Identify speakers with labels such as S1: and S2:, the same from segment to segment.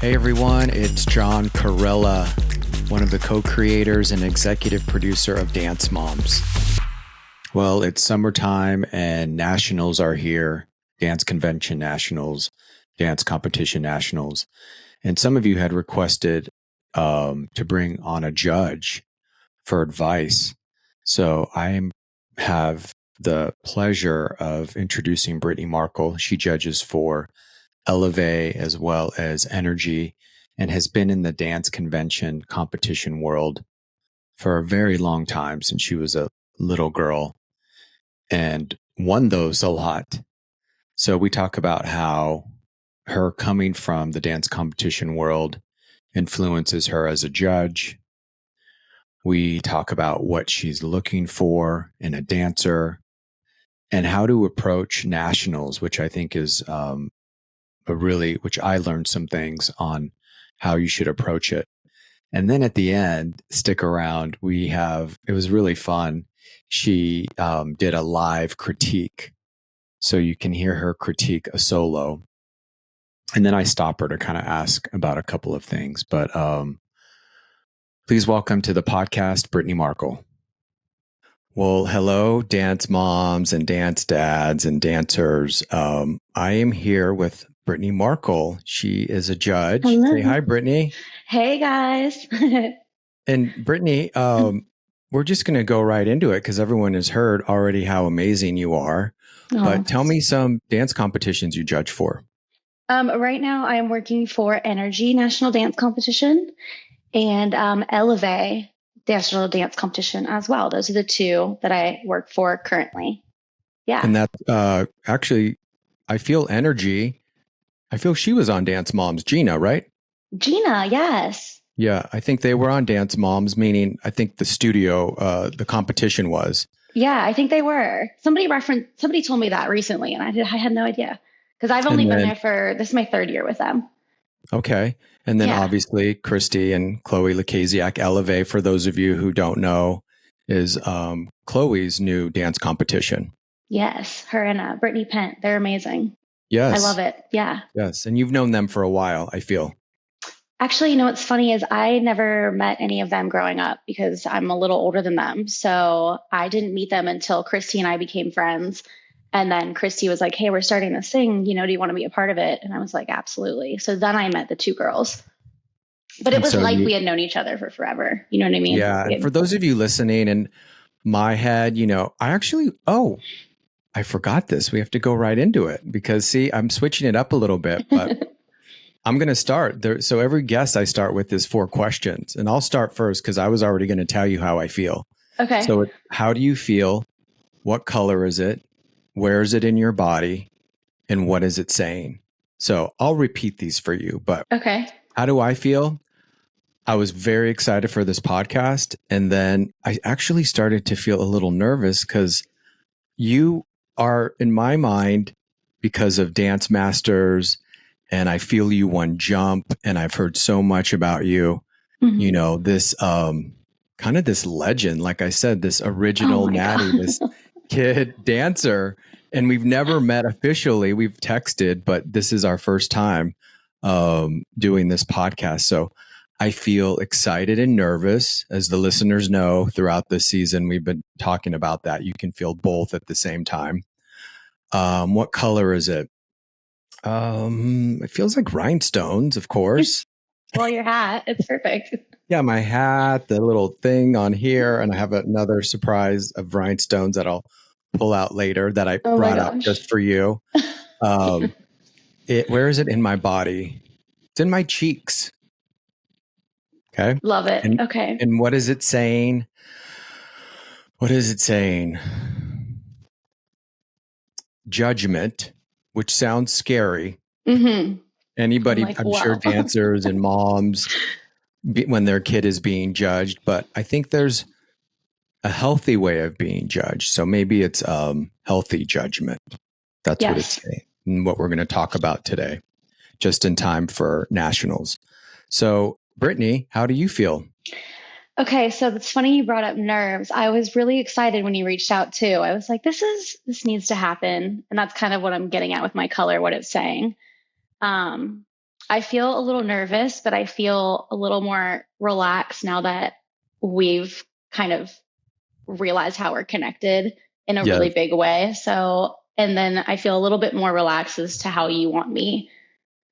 S1: Hey everyone, it's John Carella, one of the co-creators and executive producer of Dance Moms. Well, it's summertime and nationals are here, dance convention nationals, dance competition nationals. And some of you had requested to bring on a judge for advice. So have the pleasure of introducing Brittany Markle. She judges for Elevate as well as Energy and has been in the dance convention competition world for a very long time since she was a little girl and won those a lot. So we talk about how her coming from the dance competition world influences her as a judge. We talk about what she's looking for in a dancer and how to approach nationals, which I think is which I learned some things on how you should approach it. And then at the end, stick around. It was really fun. She did a live critique. So you can hear her critique a solo. And then I stop her to kind of ask about a couple of things. But please welcome to the podcast, Brittany Markle. Well, hello, dance moms and dance dads and dancers. I am here with Brittany Markle. She is a judge.
S2: Hello.
S1: Say hi, Brittany.
S2: Hey, guys.
S1: And Brittany, we're just going to go right into it because everyone has heard already how amazing you are.
S2: Oh.
S1: But tell me some dance competitions you judge for.
S2: Right now, I am working for Energy National Dance Competition and Elevate National Dance Competition as well. Those are the two that I work for currently. Yeah.
S1: And that's actually, I feel Energy. I feel she was on Dance Moms. Gina, right?
S2: Gina, yes.
S1: Yeah, I think they were on Dance Moms, meaning I think the studio, the competition was.
S2: Yeah, I think they were. Somebody told me that recently, and I had no idea because I've only been there this is my third year with them.
S1: Okay. And then obviously Christy and Chloe Lukasiak. Elevate, for those of you who don't know, is Chloe's new dance competition.
S2: Yes, her and Brittany Pent. They're amazing.
S1: Yes.
S2: I love it. Yeah.
S1: Yes. And you've known them for a while, I feel.
S2: Actually, you know what's funny is I never met any of them growing up because I'm a little older than them. So I didn't meet them until Christy and I became friends. And then Christy was like, hey, we're starting this thing. Do you want to be a part of it? And I was like, absolutely. So then I met the two girls. But it was like we had known each other for forever. You know what I mean?
S1: Yeah. And for those of you listening, in my head, I forgot this. We have to go right into it because, see, I'm switching it up a little bit, but I'm going to start there. So every guest I start with is 4 questions, and I'll start first because I was already going to tell you how I feel.
S2: Okay.
S1: So how do you feel? What color is it? Where is it in your body? And what is it saying? So I'll repeat these for you, but
S2: okay.
S1: How do I feel? I was very excited for this podcast. And then I actually started to feel a little nervous because you are, in my mind, because of Dance Masters, and I feel you won Jump, and I've heard so much about you. Mm-hmm. This kind of this legend, like I said, this original Natty, this kid dancer, and we've never met officially. We've texted, but this is our first time doing this podcast. So I feel excited and nervous. As the listeners know, throughout this season, we've been talking about that. You can feel both at the same time. What color is it? It feels like rhinestones, of course.
S2: Well, your hat, it's perfect.
S1: Yeah, my hat, the little thing on here, and I have another surprise of rhinestones that I'll pull out later that I brought up just for you. Where is it in my body? It's in my cheeks. Okay.
S2: Love it. Okay.
S1: And what is it saying? What is it saying? Judgment, which sounds scary.
S2: Mm-hmm.
S1: Anybody, I'm sure dancers and moms, when their kid is being judged, but I think there's a healthy way of being judged. So maybe it's healthy judgment. That's what it's saying, and what we're going to talk about today, just in time for nationals. So Brittany, how do you feel?
S2: Okay, so it's funny you brought up nerves. I was really excited when you reached out too. I was like, this needs to happen. And that's kind of what I'm getting at with my color, what it's saying. I feel a little nervous, but I feel a little more relaxed now that we've kind of realized how we're connected in a really
S1: Yes.
S2: big way. So, and then I feel a little bit more relaxed as to how you want me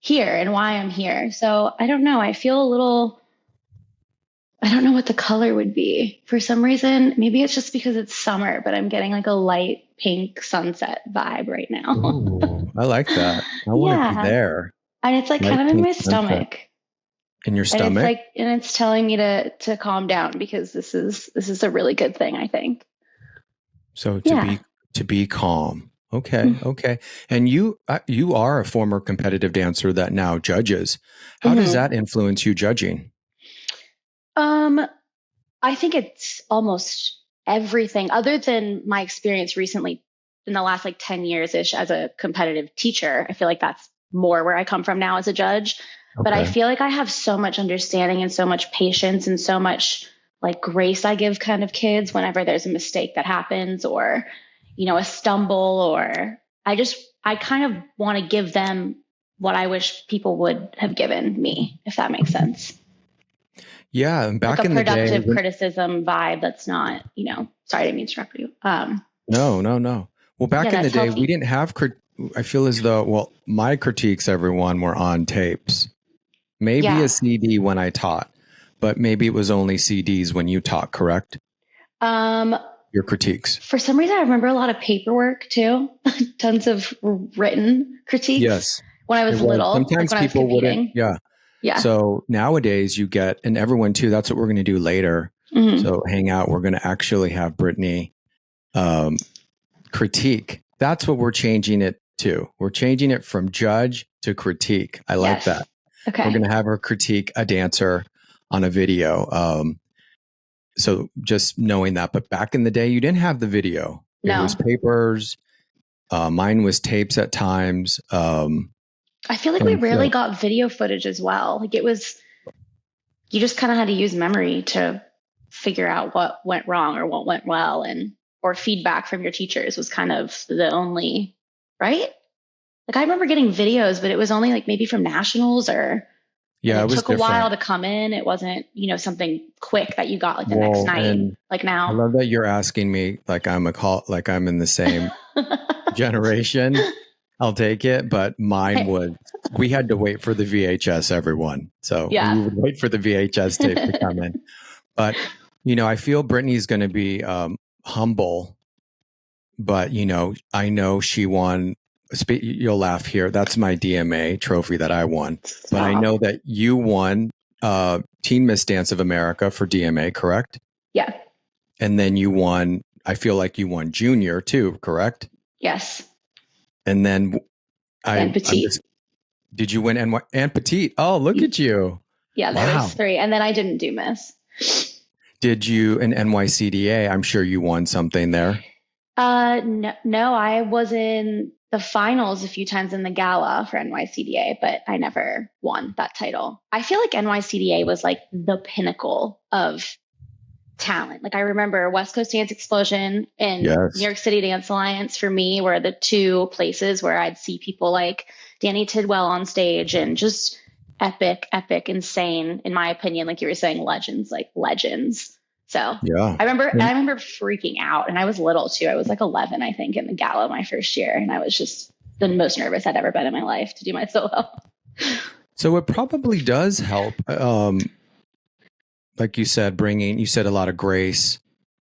S2: here and why I'm here. So I don't know. I feel a little, I don't know what the color would be for some reason. Maybe it's just because it's summer, but I'm getting like a light pink sunset vibe right now.
S1: Ooh, I like that. I want to be
S2: Yeah.
S1: there.
S2: And it's like
S1: Light
S2: kind of in
S1: pink
S2: my
S1: sunset
S2: stomach.
S1: in your
S2: And it's
S1: stomach.
S2: like, and it's telling me to calm down because this is a really good thing, I think.
S1: So
S2: Yeah.
S1: to be calm. Okay, okay. And you are a former competitive dancer that now judges. How does
S2: Mm-hmm.
S1: that influence you judging?
S2: Um, I think it's almost everything other than my experience recently in the last like 10 years ish as a competitive teacher. I feel like that's more where I come from now as a judge. But I
S1: Okay.
S2: feel like I have so much understanding and so much patience and so much like grace I give kind of kids whenever there's a mistake that happens or, a stumble or I kind of want to give them what I wish people would have given me, if that makes sense.
S1: Yeah, and
S2: Like
S1: back
S2: a
S1: in the day
S2: productive
S1: when
S2: criticism vibe that's not, sorry, I didn't mean to interrupt you.
S1: no, no, no. Well,
S2: Yeah,
S1: back in the
S2: that's
S1: day we
S2: healthy.
S1: didn't have I feel as though my critiques everyone were on tapes. Maybe a
S2: Yeah.
S1: CD when I taught, but maybe it was only CDs when you taught, correct?
S2: Um,
S1: Your critiques.
S2: for some reason, I remember a lot of paperwork too, tons of written critiques
S1: Yes.
S2: when I
S1: It
S2: was
S1: was.
S2: little, like
S1: Sometimes
S2: when I was
S1: people wouldn't,
S2: competing.
S1: yeah.
S2: Yeah.
S1: So nowadays you get, and everyone too, that's what we're going to do later.
S2: Hmm.
S1: So hang out. We're going to actually have Brittany um, critique. That's what we're changing it to. We're changing it from judge to critique. I like
S2: Yes.
S1: that. We're
S2: Okay.
S1: going to have her critique a dancer on a video. So just knowing that. But back in the day, you didn't have the video. It was
S2: No,
S1: papers. Mine was tapes at times.
S2: I feel like we
S1: And
S2: rarely
S1: so,
S2: got video footage as well. Like it was, you just kind of had to use memory to figure out what went wrong or what went well or feedback from your teachers was kind of the only, right? Like I remember getting videos, but it was only like maybe from nationals and
S1: yeah,
S2: it
S1: it was
S2: took a while
S1: different.
S2: to come in. It wasn't, something quick that you got like the next
S1: Well,
S2: night,
S1: and
S2: like
S1: I
S2: now.
S1: love that you're asking me like like I'm in the same generation. I'll take it, but mine
S2: Hey,
S1: was we had to wait for the VHS, everyone. So we
S2: yeah.
S1: would wait for the VHS tape to come in. But I feel Brittany's going to be humble, but I know she won. You'll laugh here. That's my DMA trophy that I won. But I know
S2: Stop.
S1: that you won Teen Miss Dance of America for DMA, correct?
S2: Yeah.
S1: And then you won. I feel like you won Junior too, correct?
S2: Yes.
S1: And then
S2: And
S1: I'm
S2: petite.
S1: just. Did you win and Petite? Oh, look at you!
S2: Yeah, there was
S1: Wow.
S2: three. And then I didn't do miss.
S1: Did you in NYCDA? I'm sure you won something there.
S2: No, no, I was in the finals a few times in the gala for NYCDA, but I never won that title. I feel like NYCDA was like the pinnacle of talent. Like I remember West Coast Dance Explosion and New
S1: Yes.
S2: York City Dance Alliance for me were the two places where I'd see people like Danny Tidwell on stage and just epic, epic, insane, in my opinion, like you were saying, legends, like legends. So
S1: Yeah.
S2: I remember freaking out and I was little too. I was like 11, I think, in the gala my first year. And I was just the most nervous I'd ever been in my life to do my solo.
S1: So it probably does help. Like you said a lot of grace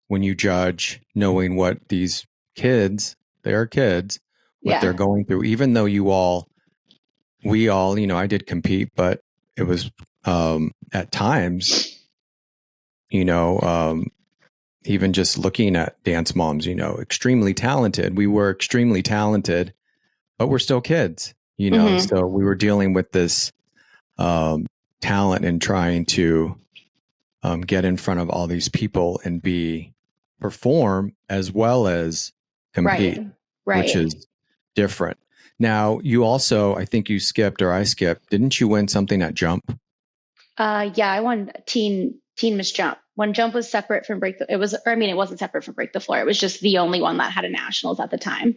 S1: when you judge, knowing what these kids, they are kids, what they're
S2: Yeah.
S1: going through, even though we all, I did compete, but it was at times, you know, um, even just looking at dance moms, extremely talented. We were extremely talented, but we're still kids,
S2: Hmm.
S1: so we were dealing with this talent and trying to get in front of all these people and perform as well as compete,
S2: Right.
S1: which
S2: Right.
S1: is different. Now, you also, I think you skipped or I skipped. Didn't you win something at Jump?
S2: Yeah, I won teen Miss Jump. When Jump was separate from Break the, it was, or I mean, it wasn't separate from Break the Floor. It was just the only one that had a nationals at the time.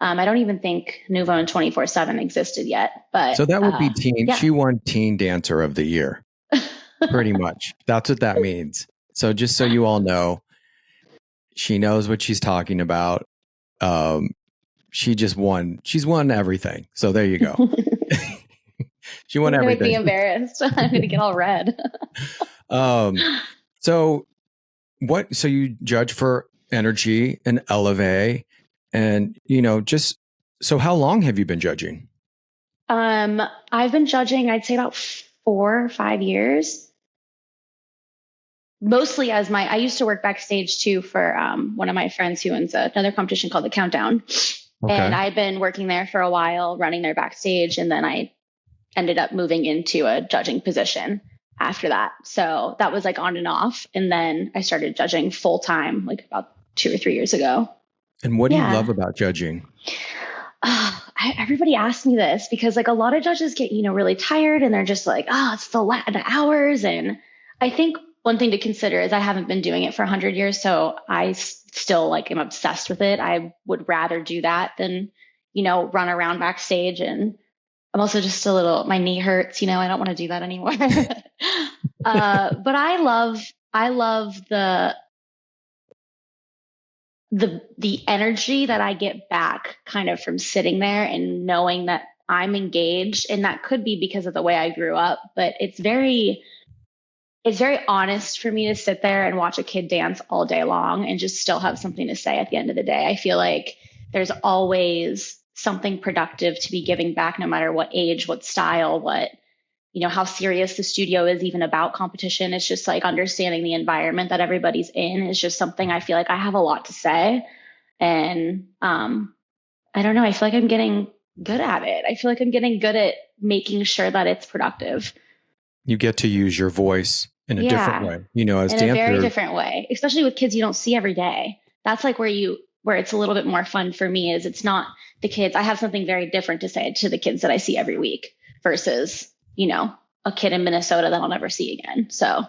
S2: I don't even think Nouveau and 24/7 existed yet, but
S1: So that would be teen.
S2: yeah.
S1: She won Teen Dancer of the Year, pretty much. That's what that means. So just so you all know, she knows what she's talking about. Um, she just won. She's won everything. So there you go. She
S2: You're
S1: won
S2: gonna make me
S1: everything.
S2: embarrassed. I'm gonna get all red.
S1: Um, so what? So you judge for energy and elevate, and just so how long have you been judging?
S2: I've been judging, I'd say about 4 or 5 years. Mostly as I used to work backstage too for one of my friends who owns another competition called the Countdown. And
S1: Okay.
S2: I'd been working there for a while, running their backstage, and then I ended up moving into a judging position after that. So that was like on and off. And then I started judging full time, like about 2 or 3 years ago.
S1: And what do you
S2: Yeah.
S1: love about judging?
S2: Everybody asks me this because like a lot of judges get, really tired and they're just like, oh, it's the hours. And I think one thing to consider is I haven't been doing it for 100 years. So I still like am obsessed with it. I would rather do that than, run around backstage. And I'm also just my knee hurts, I don't want to do that anymore. But I love the energy that I get back kind of from sitting there and knowing that I'm engaged. And that could be because of the way I grew up, but it's very honest for me to sit there and watch a kid dance all day long and just still have something to say at the end of the day. I feel like there's always something productive to be giving back, no matter what age, what style, how serious the studio is even about competition. It's just like understanding the environment that everybody's in is just something I feel like I have a lot to say. And I don't know, I feel like I'm getting good at it. I feel like I'm getting good at making sure that it's productive.
S1: You get to use your voice in a different
S2: Yeah,
S1: way. As
S2: in a very
S1: dancers,
S2: different way, especially with kids you don't see every day. That's like where it's a little bit more fun for me is it's not the kids. I have something very different to say to the kids that I see every week versus, a kid in Minnesota that I'll never see again. So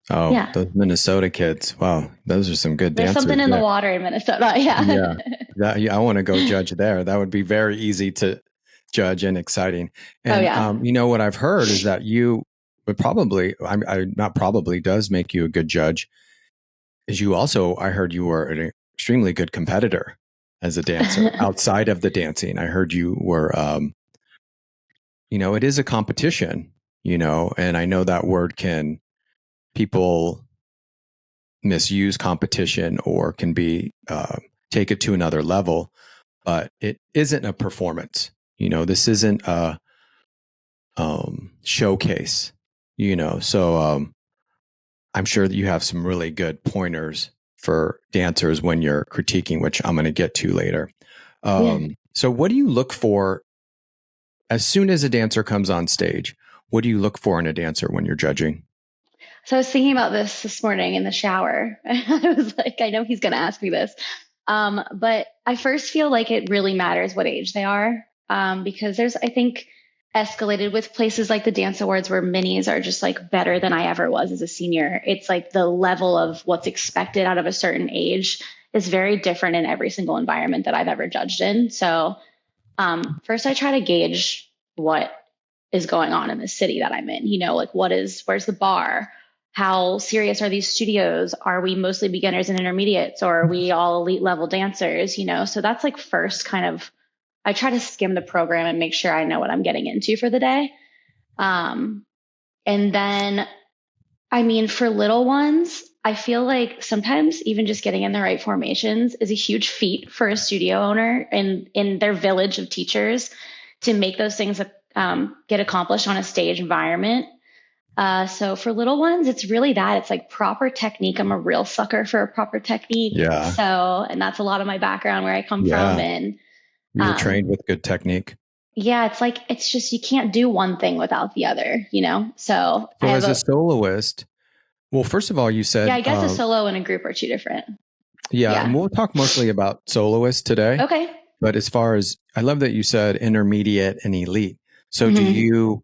S1: oh,
S2: yeah,
S1: those Minnesota kids. Wow, those are some good
S2: there's
S1: dancers.
S2: something in the
S1: Yeah.
S2: water in Minnesota. Yeah.
S1: Yeah. I want to go judge there. That would be very easy to judge and exciting.
S2: Oh
S1: And
S2: yeah.
S1: what I've heard is that you would probably, I not probably does make you a good judge. Is you also, I heard you were an extremely good competitor as a dancer outside of the dancing. I heard you were, it is a competition, and I know that word can people misuse competition or can be take it to another level, but it isn't a performance. This isn't a showcase. So I'm sure that you have some really good pointers for dancers when you're critiquing, which I'm going to get to later.
S2: Yeah.
S1: So what do you look for as soon as a dancer comes on stage? What do you look for in a dancer when you're judging?
S2: So I was thinking about this morning in the shower. I was like, I know he's going to ask me this. But I first feel like it really matters what age they are. Because there's, I think, escalated with places like the dance awards where minis are just like better than I ever was as a senior. It's like the level of what's expected out of a certain age is very different in every single environment that I've ever judged in. So, first I try to gauge what is going on in the city that I'm in, like where's the bar? How serious are these studios? Are we mostly beginners and intermediates, or are we all elite level dancers? So that's like first kind of, I try to skim the program and make sure I know what I'm getting into for the day. And then, I mean, for little ones, I feel like sometimes even just getting in the right formations is a huge feat for a studio owner and in their village of teachers to make those things get accomplished on a stage environment. So for little ones, it's really that. It's like proper technique. I'm a real sucker for a proper technique.
S1: Yeah.
S2: And that's a lot of my background where I come from. And
S1: you were trained with good technique.
S2: yeah, it's just you can't do one thing without the other, So I have
S1: as a soloist, well, first of all, you said,
S2: yeah, I guess a solo and a group are two different.
S1: Yeah, and we'll talk mostly about soloists today.
S2: Okay.
S1: But as far as, I love that you said intermediate and elite. So you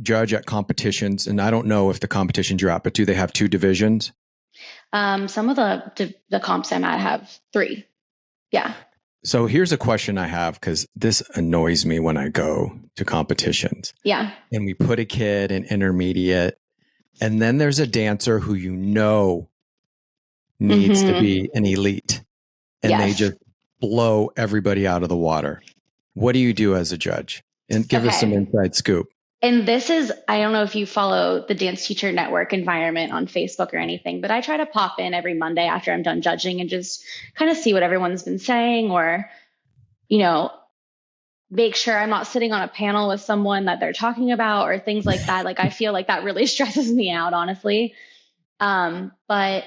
S1: judge at competitions, and I don't know if the competitions you're at, but do they have two divisions?
S2: Some of the comps I'm at have three. Yeah.
S1: So here's a question I have, because this annoys me when I go to competitions
S2: Yeah.
S1: and we put a kid in intermediate, and then there's a dancer who needs to
S2: Hmm.
S1: be an elite, and they
S2: Yes.
S1: just blow everybody out of the water. What do you do as a judge? And give us some
S2: Okay.
S1: inside scoop.
S2: And this is, I don't know if you follow the Dance Teacher Network environment on Facebook or anything, but I try to pop in every Monday after I'm done judging and just kind of see what everyone's been saying, or, you know, make sure I'm not sitting on a panel with someone that they're talking about or things like that. Like, I feel like that really stresses me out, honestly. But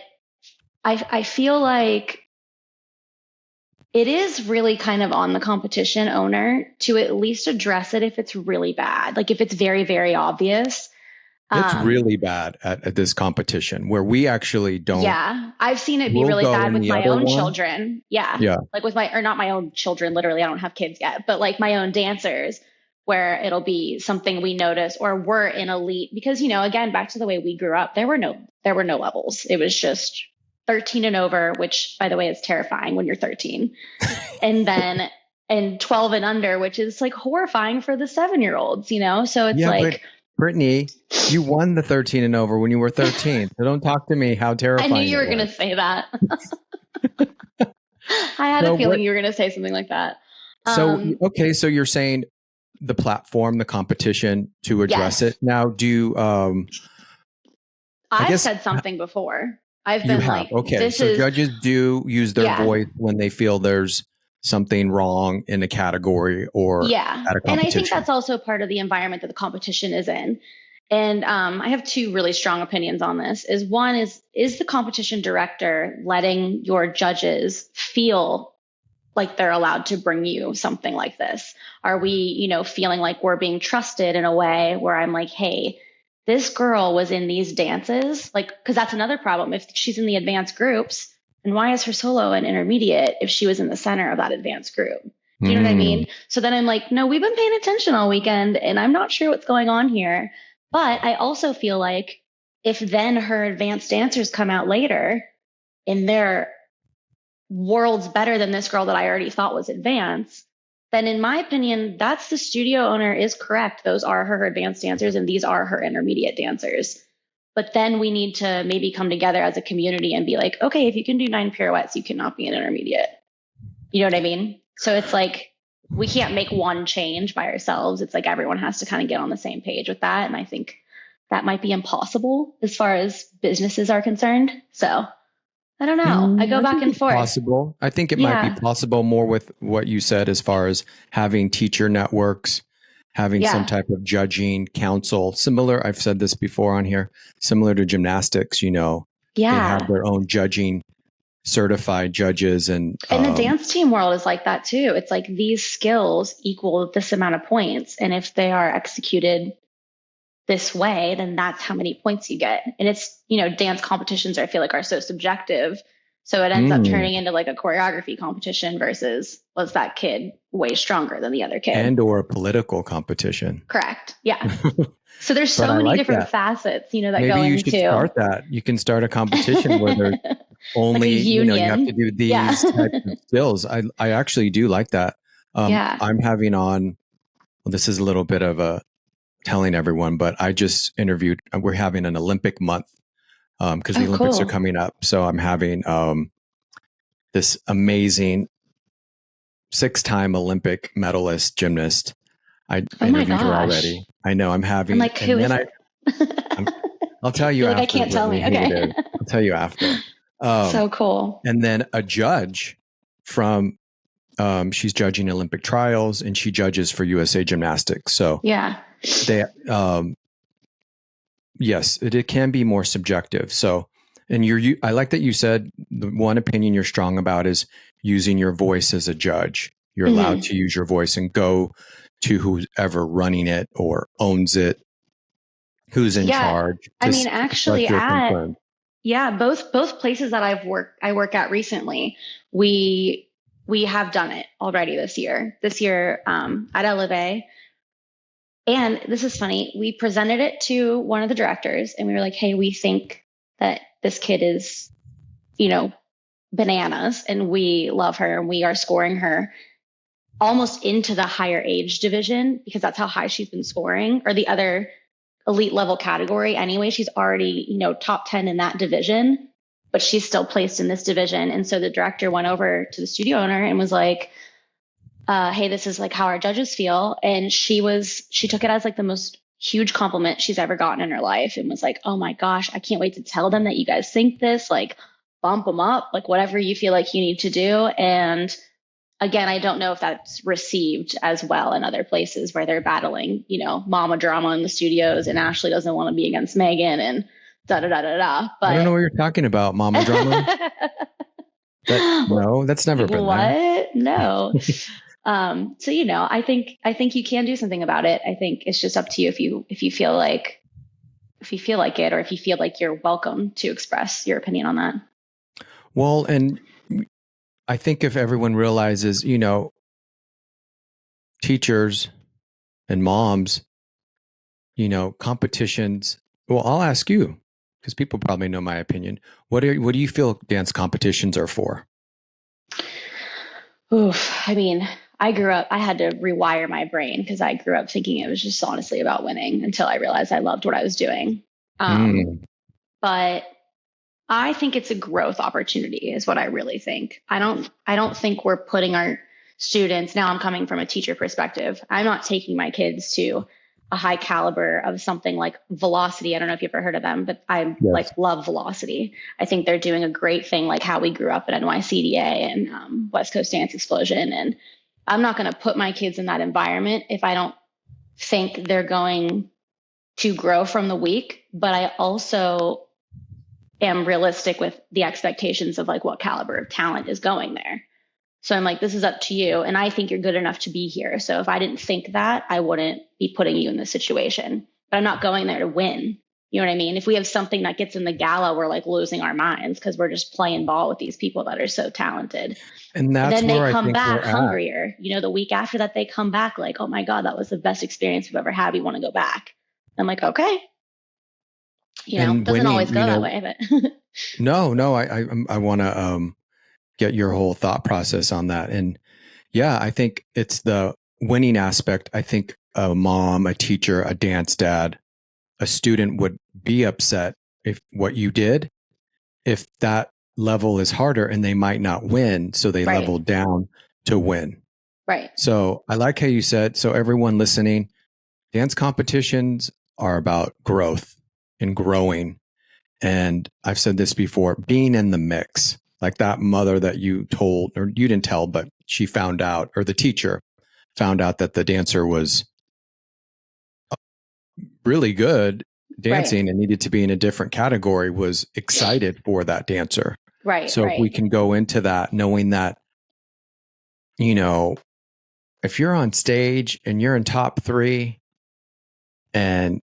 S2: I feel like it is really kind of on the competition owner to at least address it if it's really bad, like if it's very, very obvious.
S1: It's
S2: Um,
S1: really bad at this competition where we actually don't.
S2: yeah, I've seen it be
S1: We'll
S2: really
S1: go
S2: bad
S1: in
S2: with
S1: the
S2: my
S1: other
S2: own
S1: one.
S2: children. Yeah.
S1: Yeah.
S2: Like with my, or not my own children, literally, I don't have kids yet, but like my own dancers, where it'll be something we notice, or we're in elite because, again, back to the way we grew up, there were no levels. It was just 13 and over, which by the way is terrifying when you're 13. And then and 12 and under, which is like horrifying for the 7-year-olds, So it's
S1: Yeah, but
S2: like,
S1: Brittany, you won the 13 and over when you were 13. So don't talk to me how
S2: I knew
S1: terrifying
S2: you
S1: it
S2: were going
S1: was.
S2: to say that. I had a
S1: So
S2: feeling you were going to say something like that.
S1: so
S2: Um,
S1: okay, so you're saying the platform, the competition to address it.
S2: yes,
S1: Now, I
S2: I've
S1: guess
S2: said something before. I've
S1: you
S2: been
S1: have.
S2: like,
S1: Okay.
S2: this
S1: So
S2: is,
S1: judges do use their
S2: yeah,
S1: voice when they feel there's something wrong in a category or
S2: yeah.
S1: at a
S2: And I think
S1: competition.
S2: that's also part of the environment that the competition is in. And I have two really strong opinions on this. Is one is the competition director letting your judges feel like they're allowed to bring you something like this? Are we, feeling like we're being trusted in a way where I'm like, hey, this girl was in these dances? Like, because that's another problem. If she's in the advanced groups, and why is her solo an intermediate if she was in the center of that advanced group? Do you know what I
S1: Mm.
S2: mean? So then I'm like, no, we've been paying attention all weekend and I'm not sure what's going on here. But I also feel like if then her advanced dancers come out later and they're worlds better than this girl that I already thought was advanced, then in my opinion, that's the studio owner is correct. Those are her advanced dancers and these are her intermediate dancers. But then we need to maybe come together as a community and be like, okay, if you can do 9 pirouettes, you cannot be an intermediate. You know what I mean? So it's like we can't make one change by ourselves. It's like everyone has to kind of get on the same page with that. And I think that might be impossible as far as businesses are concerned. So I don't know. I go
S1: I
S2: back
S1: think
S2: and
S1: it's
S2: forth.
S1: possible. I think it might be
S2: Yeah.
S1: possible more with what you said as far as having teacher networks, having some
S2: Yeah.
S1: type of judging council. Similar, I've said this before on here, similar to gymnastics, they have
S2: Yeah.
S1: their own judging certified judges and
S2: And the dance team world is like that too. It's like these skills equal this amount of points. And if they are executed this way, then that's how many points you get. And it's, dance competitions, I feel like, are so subjective. So it ends up
S1: mm,
S2: turning into like a choreography competition versus was that kid way stronger than the other kid?
S1: and or a political competition.
S2: Correct. Yeah. So there's
S1: But
S2: so
S1: I
S2: many
S1: like
S2: different
S1: that.
S2: facets, that go
S1: Maybe you should
S2: into
S1: start that. You can start a competition where there's
S2: like a
S1: only, you have to
S2: union.
S1: do
S2: Yeah.
S1: these types of skills. I actually do like that.
S2: Yeah.
S1: I'm having on, well, this is a little bit of a telling everyone, but I just interviewed, we're having an Olympic month because the
S2: Oh,
S1: Olympics are
S2: cool.
S1: coming up. So I'm having this amazing 6-time Olympic medalist gymnast. I
S2: Oh my
S1: interviewed her
S2: gosh.
S1: already. I know I'm
S2: I'm
S1: having,
S2: like,
S1: and
S2: who
S1: then
S2: is it?
S1: I'm, I'll tell you
S2: You're like, I
S1: after,
S2: can't tell
S1: Brittany,
S2: me.
S1: who it
S2: Okay.
S1: is. I'll tell you after.
S2: So cool.
S1: And then a judge from, she's judging Olympic trials and she judges for USA Gymnastics. So
S2: Yeah.
S1: they, yes, it can be more subjective. So, and I like that you said the one opinion you're strong about is using your voice as a judge. You're allowed
S2: Hmm.
S1: to use your voice and go to who's ever running it or owns it, who's in
S2: Yeah.
S1: charge
S2: I
S1: to
S2: mean,
S1: express
S2: actually
S1: your
S2: at,
S1: concern.
S2: yeah, both places that I work at recently, we we have done it already this year. This year, at Elevate. And this is funny. We presented it to one of the directors and we were like, hey, we think that this kid is, you know, bananas, and we love her, and we are scoring her almost into the higher age division because that's how high she's been scoring, or the other elite level category anyway. She's already, top 10 in that division, but she's still placed in this division. And so the director went over to the studio owner and was like, hey, this is like how our judges feel. And she took it as like the most huge compliment she's ever gotten in her life, and was like, oh my gosh, I can't wait to tell them that you guys think this, like bump them up, like whatever you feel like you need to do. And again, I don't know if that's received as well in other places where they're battling, mama drama in the studios, and Ashley doesn't want to be against Megan and da da da da da. But
S1: I don't know what you're talking about, mama drama. No, that's never been
S2: what? No. So I think you can do something about it. I think it's just up to you if you feel like it, or if you feel like you're welcome to express your opinion on that.
S1: Well, and I think if everyone realizes, teachers and moms, competitions. Well, I'll ask you, because people probably know my opinion. What do you feel dance competitions are for?
S2: Oof. I mean, I had to rewire my brain because I grew up thinking it was just honestly about winning until I realized I loved what I was doing. But I think it's a growth opportunity is what I really think. I don't think we're putting our students, now I'm coming from a teacher perspective, I'm not taking my kids to a high caliber of something like Velocity. I don't know if you've ever heard of them, but like love Velocity. I think they're doing a great thing, like how we grew up at NYCDA and West Coast Dance Explosion. And I'm not going to put my kids in that environment if I don't think they're going to grow from the week. But I also am realistic with the expectations of like what caliber of talent is going there. So I'm like, this is up to you. And I think you're good enough to be here. So if I didn't think that, I wouldn't be putting you in this situation. But I'm not going there to win. You know what I mean? If we have something that gets in the gala, we're like losing our minds because we're just playing ball with these people that are so talented.
S1: And that's
S2: and then
S1: where
S2: they
S1: I
S2: come
S1: think
S2: back
S1: we're
S2: hungrier. The week after that, they come back like, oh my God, that was the best experience we've ever had. We want to go back. I'm like, okay.
S1: And
S2: doesn't
S1: winning,
S2: always go that way, but
S1: no, I want to get your whole thought process on that. And yeah, I think it's the winning aspect. I think a mom, a teacher, a dance dad, a student would be upset if what you did, if that level is harder and they might not win. So they
S2: Right.
S1: level down to win.
S2: Right.
S1: So I like how you said, so everyone listening, dance competitions are about growth and growing. And I've said this before, being in the mix, like that mother that you told, or you didn't tell, but she found out, or the teacher found out that the dancer was really good dancing
S2: Right.
S1: and needed to be in a different category, was excited for that dancer.
S2: Right.
S1: So if we can go into that knowing that, if you're on stage and you're in top 3 and,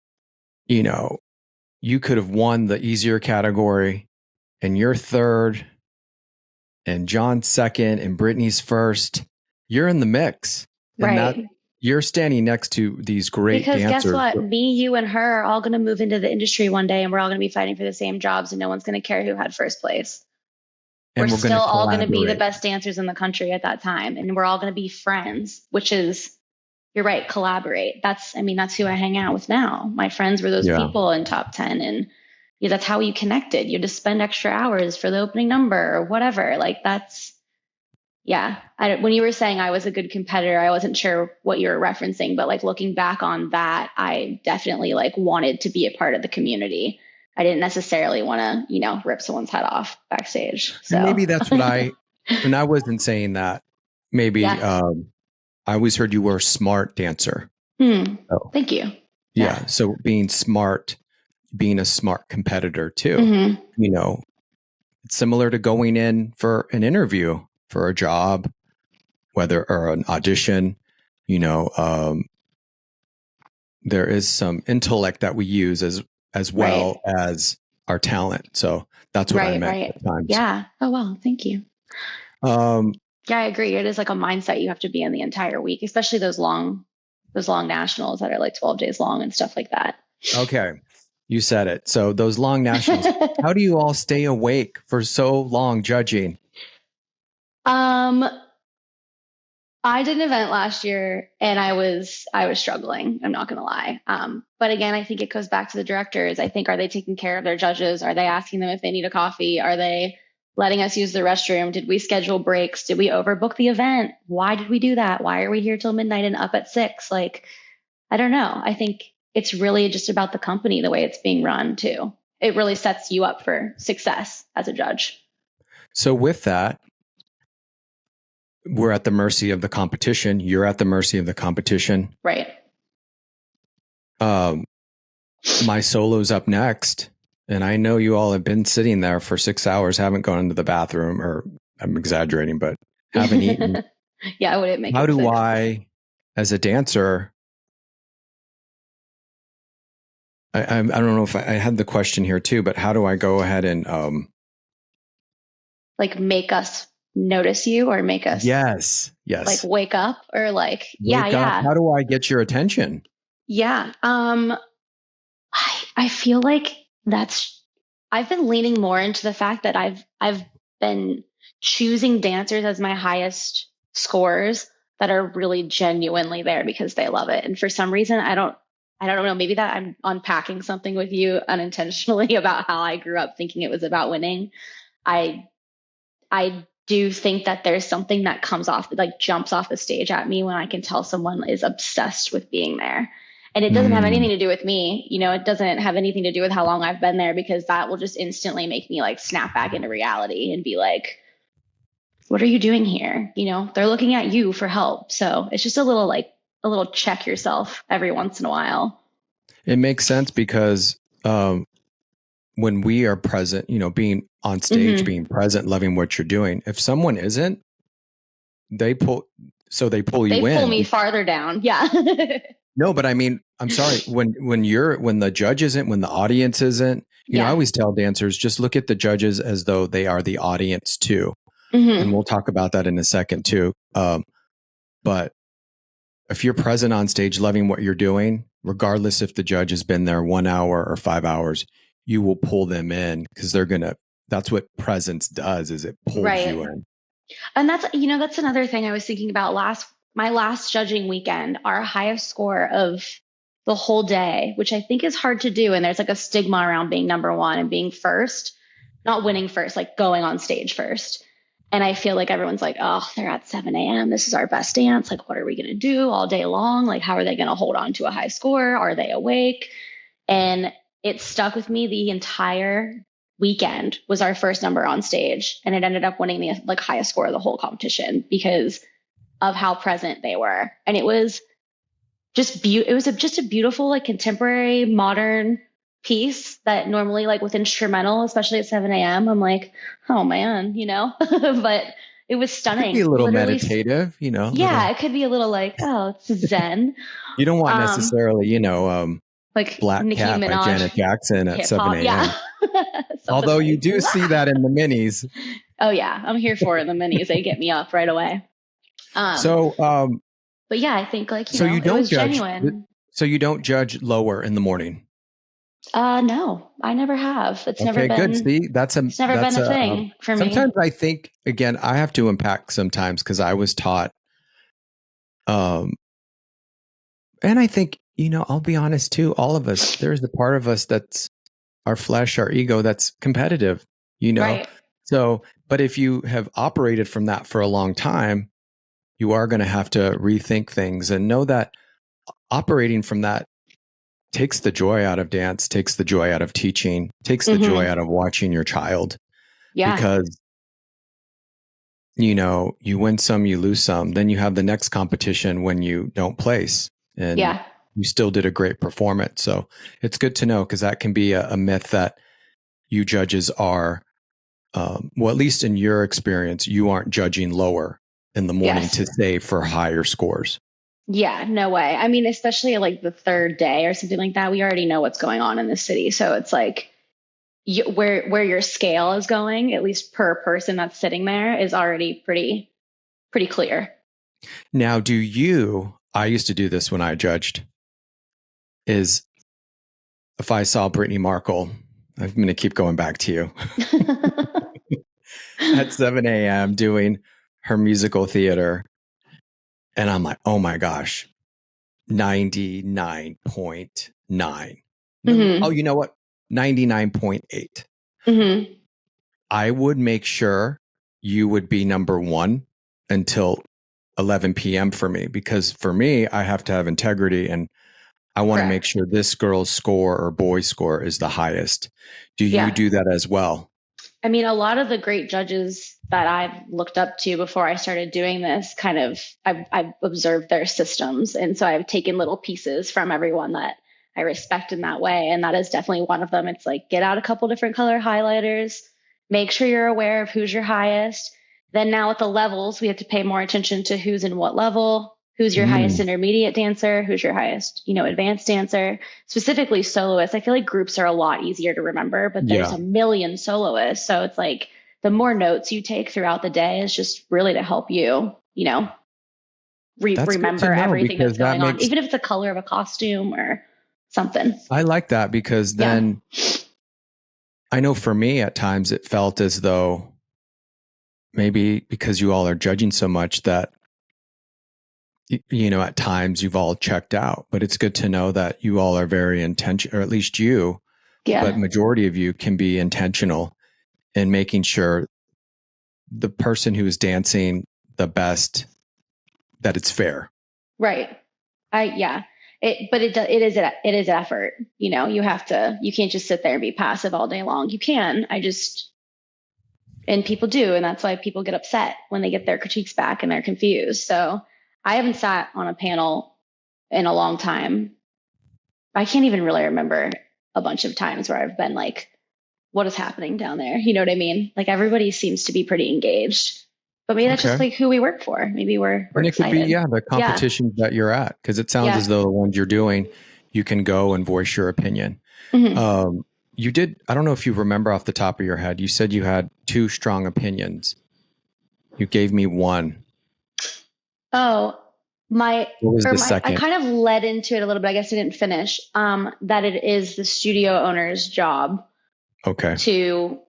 S1: you could have won the easier category and you're third and John's second and Brittany's first, you're in the mix. And that you're standing next to these great dancers.
S2: Because guess what? Me, you, and her are all going to move into the industry one day, and we're all going to be fighting for the same jobs, and no one's going to care who had first place. And we're still all going to be the best dancers in the country at that time, and we're all going to be friends, which is, you're right, collaborate. That's who I hang out with now. My friends were those people in top 10, and that's how you connected. You just spend extra hours for the opening number or whatever. Like that's, when you were saying I was a good competitor, I wasn't sure what you were referencing, but like looking back on that, I definitely like wanted to be a part of the community. I didn't necessarily want to, rip someone's head off backstage. So
S1: and maybe that's what and I wasn't saying that. Maybe I always heard you were a smart dancer.
S2: So, thank you.
S1: Yeah. So being a smart competitor too, it's similar to going in for an interview for a job, or an audition, there is some intellect that we use as well as our talent. So that's what I meant at times.
S2: Yeah. Oh, well, thank you. I agree. It is like a mindset you have to be in the entire week, especially those long nationals that are like 12 days long and stuff like that.
S1: Okay. You said it. So those long nationals, how do you all stay awake for so long judging?
S2: Um, I did an event last year and I was struggling. I'm not gonna lie. But again, I think it goes back to the directors. I think, are they taking care of their judges? Are they asking them if they need a coffee? Are they letting us use the restroom? Did we schedule breaks? Did we overbook the event? Why did we do that? Why are we here till midnight and up at 6? Like, I don't know. I think it's really just about the company, the way it's being run too. It really sets you up for success as a judge.
S1: So with that, we're at the mercy of the competition. You're at the mercy of the competition.
S2: Right.
S1: My solo's up next. And I know you all have been sitting there for 6 hours, haven't gone into the bathroom, or I'm exaggerating, but haven't eaten.
S2: Yeah, I wouldn't make
S1: How
S2: it
S1: do
S2: 6.
S1: I, as a dancer, I don't know if I had the question here too, but how do I go ahead and
S2: Like make us notice you or make us
S1: yes,
S2: like
S1: yes,
S2: wake up or like yeah,
S1: wake up?
S2: yeah.
S1: How do I get your attention?
S2: Yeah. I feel like that's I've been leaning more into the fact that I've been choosing dancers as my highest scores that are really genuinely there because they love it. And for some reason I don't know, maybe that I'm unpacking something with you unintentionally about how I grew up thinking it was about winning. I I do think that there's something that comes off, like jumps off the stage at me when I can tell someone is obsessed with being there. And it doesn't have
S1: Mm,
S2: anything to do with me. It doesn't have anything to do with how long I've been there because that will just instantly make me like snap back into reality and be like, what are you doing here? They're looking at you for help. So it's just a little check yourself every once in a while.
S1: it makes sense because when we are present, being on stage,
S2: Hmm.
S1: being present, loving what you're doing. If someone isn't, they pull, they pull
S2: They
S1: you
S2: pull
S1: in.
S2: me farther down. Yeah.
S1: No, but I mean, I'm sorry, when the judge isn't, when the audience isn't, I
S2: Yeah.
S1: always tell dancers, just look at the judges as though they are the audience too. And
S2: Hmm.
S1: we'll talk about that in a second too. But if you're present on stage, loving what you're doing, regardless if the judge has been there 1 hour or 5 hours, you will pull them in because that's what presence does, is it pulls you
S2: Right.
S1: in.
S2: And that's another thing I was thinking about my last judging weekend, our highest score of the whole day, which I think is hard to do. And there's like a stigma around being number one and being first, not winning first, like going on stage first. And I feel like everyone's like, oh, they're at 7 a.m. This is our best dance. Like, what are we going to do all day long? Like, how are they going to hold on to a high score? Are they awake? And it stuck with me the entire weekend. Was our first number on stage, and it ended up winning the like highest score of the whole competition because of how present they were. And it was just a beautiful like contemporary modern piece that normally like with instrumental, especially at 7 a.m. I'm like, oh man, but it was
S1: It could be a
S2: stunning.
S1: little
S2: Literally,
S1: meditative,
S2: yeah,
S1: little,
S2: it could be a little like, oh, it's zen.
S1: you don't want
S2: um
S1: necessarily,
S2: like
S1: Black
S2: Nicki
S1: Cat by
S2: Minaj
S1: Janet Jackson at
S2: hip
S1: 7
S2: hop. Yeah.
S1: a.m.
S2: Something
S1: Although you
S2: like
S1: do see that in the minis.
S2: oh yeah, I'm here for it. The minis, they get me up right away. Um,
S1: So,
S2: but yeah, I think like,
S1: so you
S2: it
S1: don't
S2: was
S1: judge,
S2: genuine.
S1: so you don't judge lower in the morning.
S2: No, I never have.
S1: Okay, good. See,
S2: It's never been a thing for
S1: sometimes
S2: me.
S1: I think, again, I have to unpack sometimes because I was taught, um, and I think, I'll be honest too, all of us, there's a part of us that's our flesh, our ego, that's competitive, you know?
S2: Right.
S1: So, but if you have operated from that for a long time, you are going to have to rethink things and know that operating from that takes the joy out of dance, takes the joy out of teaching, takes the joy
S2: Hmm.
S1: out of watching your child
S2: Yeah.
S1: because you win some, you lose some. Then you have the next competition when you don't place and
S2: Yeah.
S1: you still did a great performance. So it's good to know because that can be a myth that you judges are, well, at least in your experience, you aren't judging lower in the morning
S2: Yes.
S1: to save for higher scores.
S2: Yeah. No way. I mean, especially like the third day or something like that, we already know what's going on in the city. So it's like where your scale is going, at least per person that's sitting there, is already pretty clear.
S1: Now, I used to do this when I judged, is if I saw Brittany Markle, I'm going to keep going back to you at 7 a.m. doing her musical theater, and I'm like, oh my gosh, 99.9. Oh,
S2: Mm-hmm.
S1: you know what? 99.8.
S2: Mm-hmm.
S1: I would make sure you would be number one until 11 p.m. for me, because for me, I have to have integrity and I want to make
S2: Correct.
S1: sure this girl's score or boy's score is the highest. Do you
S2: Yeah.
S1: do that as well?
S2: I mean, a lot of the great judges that I've looked up to before I started doing this kind of, I've observed their systems. And so I've taken little pieces from everyone that I respect in that way. And that is definitely one of them. It's like get out a couple different color highlighters, make sure you're aware of who's your highest. Then now with the levels, we have to pay more attention to who's in what level, who's your highest
S1: Mm,
S2: intermediate dancer, who's your highest, advanced dancer, specifically soloists. I feel like groups are a lot easier to remember, but there's
S1: yeah,
S2: a million soloists. So it's like the more notes you take throughout the day is just really to help you,
S1: that's good to
S2: remember
S1: know
S2: everything that's
S1: because that
S2: going on,
S1: makes,
S2: even if it's a color of a costume or something.
S1: I like that because
S2: Yeah.
S1: then I know for me at times it felt as though maybe because you all are judging so much that at times you've all checked out, but it's good to know that you all are very intentional, or at least you, but
S2: Yeah.
S1: majority of you can be intentional in making sure the person who is dancing the best, that it's fair.
S2: Right. Yeah. It is effort. You can't just sit there and be passive all day long. You can. And people do. And that's why people get upset when they get their critiques back and they're confused. So I haven't sat on a panel in a long time. I can't even really remember a bunch of times where I've been like, what is happening down there? You know what I mean? Like everybody seems to be pretty engaged, but maybe that's
S1: Okay.
S2: just like who we work for. Maybe we're
S1: And it could be,
S2: excited.
S1: yeah, the
S2: Yeah.
S1: competitions that you're at, because it sounds
S2: Yeah.
S1: as though the ones you're doing, you can go and voice your opinion.
S2: Hmm.
S1: Um, you did, I don't know if you remember off the top of your head, you said you had two strong opinions. You gave me one.
S2: Oh,
S1: What was the
S2: I
S1: second?
S2: kind of led into it a little bit. I guess I didn't finish. That it is the studio owner's job
S1: Okay.
S2: to,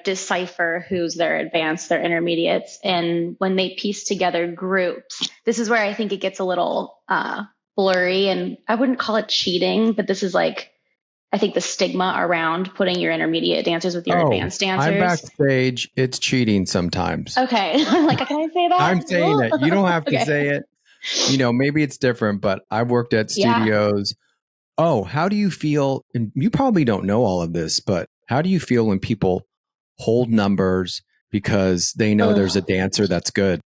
S2: decipher who's their advanced, their intermediates. And when they piece together groups, this is where I think it gets a little blurry. And I wouldn't call it cheating, but this is like, I think the stigma around putting your intermediate dancers with your
S1: Oh,
S2: advanced
S1: I'm
S2: dancers.
S1: backstage. It's cheating sometimes.
S2: Okay. Like, can I say
S1: I'm saying that you don't
S2: that?
S1: have to
S2: Okay.
S1: say it. Maybe it's different, but I've worked at
S2: Yeah.
S1: studios. Oh, how do you feel? And you probably don't know all of this, but how do you feel when people hold numbers because they know there's a
S2: Ugh.
S1: dancer that's good?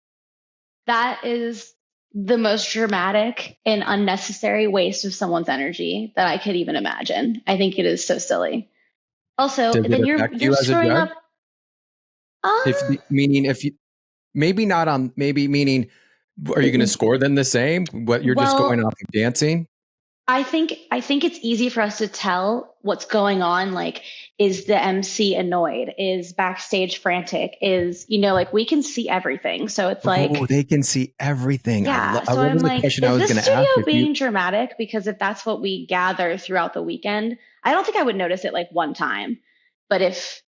S2: That is the most dramatic and unnecessary waste of someone's energy that I could even imagine. I think it is so silly. Also,
S1: Does it
S2: then you're
S1: affect you as a
S2: screwing
S1: judge?
S2: up. Um,
S1: If you, maybe not on, maybe meaning, are you going to score them the same? What, you're just going
S2: well,
S1: off of dancing?
S2: I think it's easy for us to tell what's going on. Like, is the MC annoyed? Is backstage frantic? Is like we can see everything. So it's
S1: Oh,
S2: like,
S1: they can see everything.
S2: yeah.
S1: What
S2: So I'm
S1: was the
S2: like,
S1: question I
S2: is
S1: was
S2: this
S1: going to ask?
S2: studio
S1: If you,
S2: being dramatic? Because if that's what we gather throughout the weekend, I don't think I would notice it like one time. But if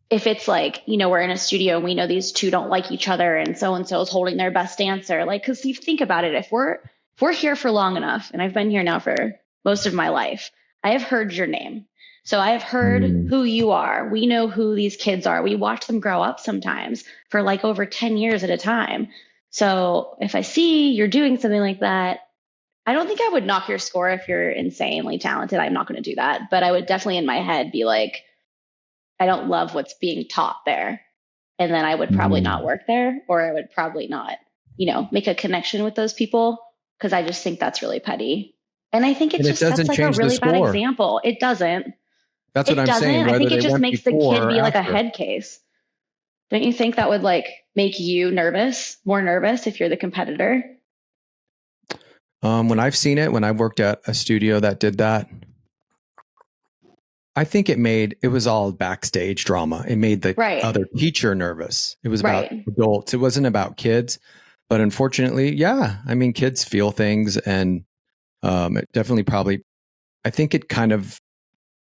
S2: it's like, we're in a studio and we know these two don't like each other and so is holding their best dancer, like, because you think about it, if we're here for long enough, and I've been here now for most of my life, I have heard your name. So I have heard
S1: Hmm.
S2: who you are. We know who these kids are. We watch them grow up sometimes for like over 10 years at a time. So if I see you're doing something like that, I don't think I would knock your score if you're insanely talented. I'm not going to do that. But I would definitely in my head be like, I don't love what's being taught there. And then I would probably not
S1: Hmm.
S2: work there, or I would probably not, make a connection with those people because I just think that's really petty. And I think it
S1: And it
S2: just sets
S1: doesn't
S2: like a
S1: change the
S2: really bad
S1: score.
S2: example. It doesn't.
S1: That's what
S2: It
S1: I'm saying,
S2: doesn't. I
S1: whether
S2: think it
S1: they
S2: just
S1: went
S2: makes the kid
S1: before or
S2: be like a
S1: after.
S2: head case. Don't you think that would like make you nervous, more nervous if you're the competitor?
S1: When I've seen it, when I worked at a studio that did that, I think it was all backstage drama. It made the
S2: Right.
S1: other teacher nervous. It was about
S2: Right.
S1: adults. It wasn't about kids. But unfortunately, yeah, I mean, kids feel things, and it definitely probably, I think it kind of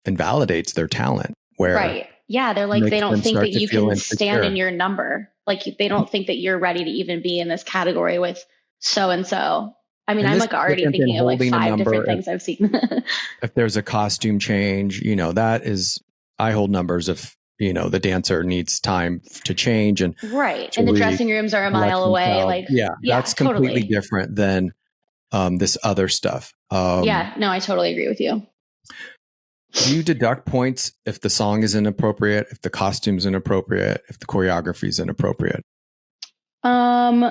S1: invalidates their talent, where
S2: Right. Yeah. They're like, they
S1: makes
S2: don't
S1: them
S2: think that
S1: start to
S2: you
S1: feel
S2: can stand in
S1: insecure.
S2: your number. Like they don't think that you're ready to even be in this category with so and so. I mean,
S1: And
S2: I'm
S1: this
S2: like
S1: is
S2: already
S1: different than
S2: thinking of like
S1: holding a
S2: 5 different
S1: number.
S2: things I've seen.
S1: If there's a costume change, that is, I hold numbers if, the dancer needs time to change and
S2: Right.
S1: to
S2: And the dressing rooms are a
S1: collect
S2: mile away.
S1: themselves.
S2: Like,
S1: Yeah,
S2: yeah,
S1: that's completely
S2: totally.
S1: different than this other stuff.
S2: Yeah, no, I totally agree with you.
S1: Do you deduct points if the song is inappropriate, if the costume's inappropriate, if the choreography is inappropriate?
S2: Um,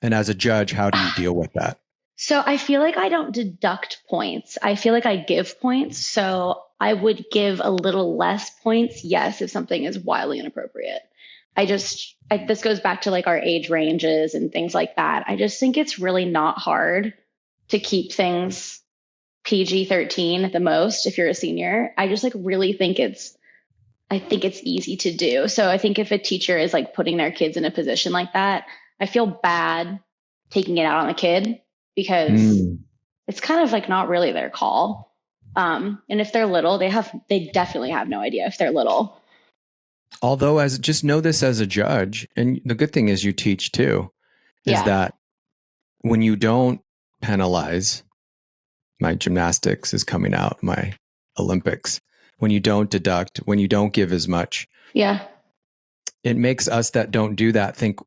S1: And as a judge, how do you deal with that?
S2: so I feel like I don't deduct points. I feel like I give points. So I would give a little less points, yes, if something is wildly inappropriate. This goes back to like our age ranges and things like that. I just think it's really not hard to keep things PG-13 at the most if you're a senior. I just like really I think it's easy to do. So I think if a teacher is like putting their kids in a position like that, I feel bad taking it out on the kid because
S1: Mm.
S2: it's kind of like not really their call. And if they're little, they definitely have no idea if they're little.
S1: Although, as just know this as a judge, and the good thing is you teach too, is
S2: Yeah.
S1: that when you don't penalize, my gymnastics is coming out, my Olympics, when you don't deduct, when you don't give as much,
S2: Yeah.
S1: it makes us that don't do that think,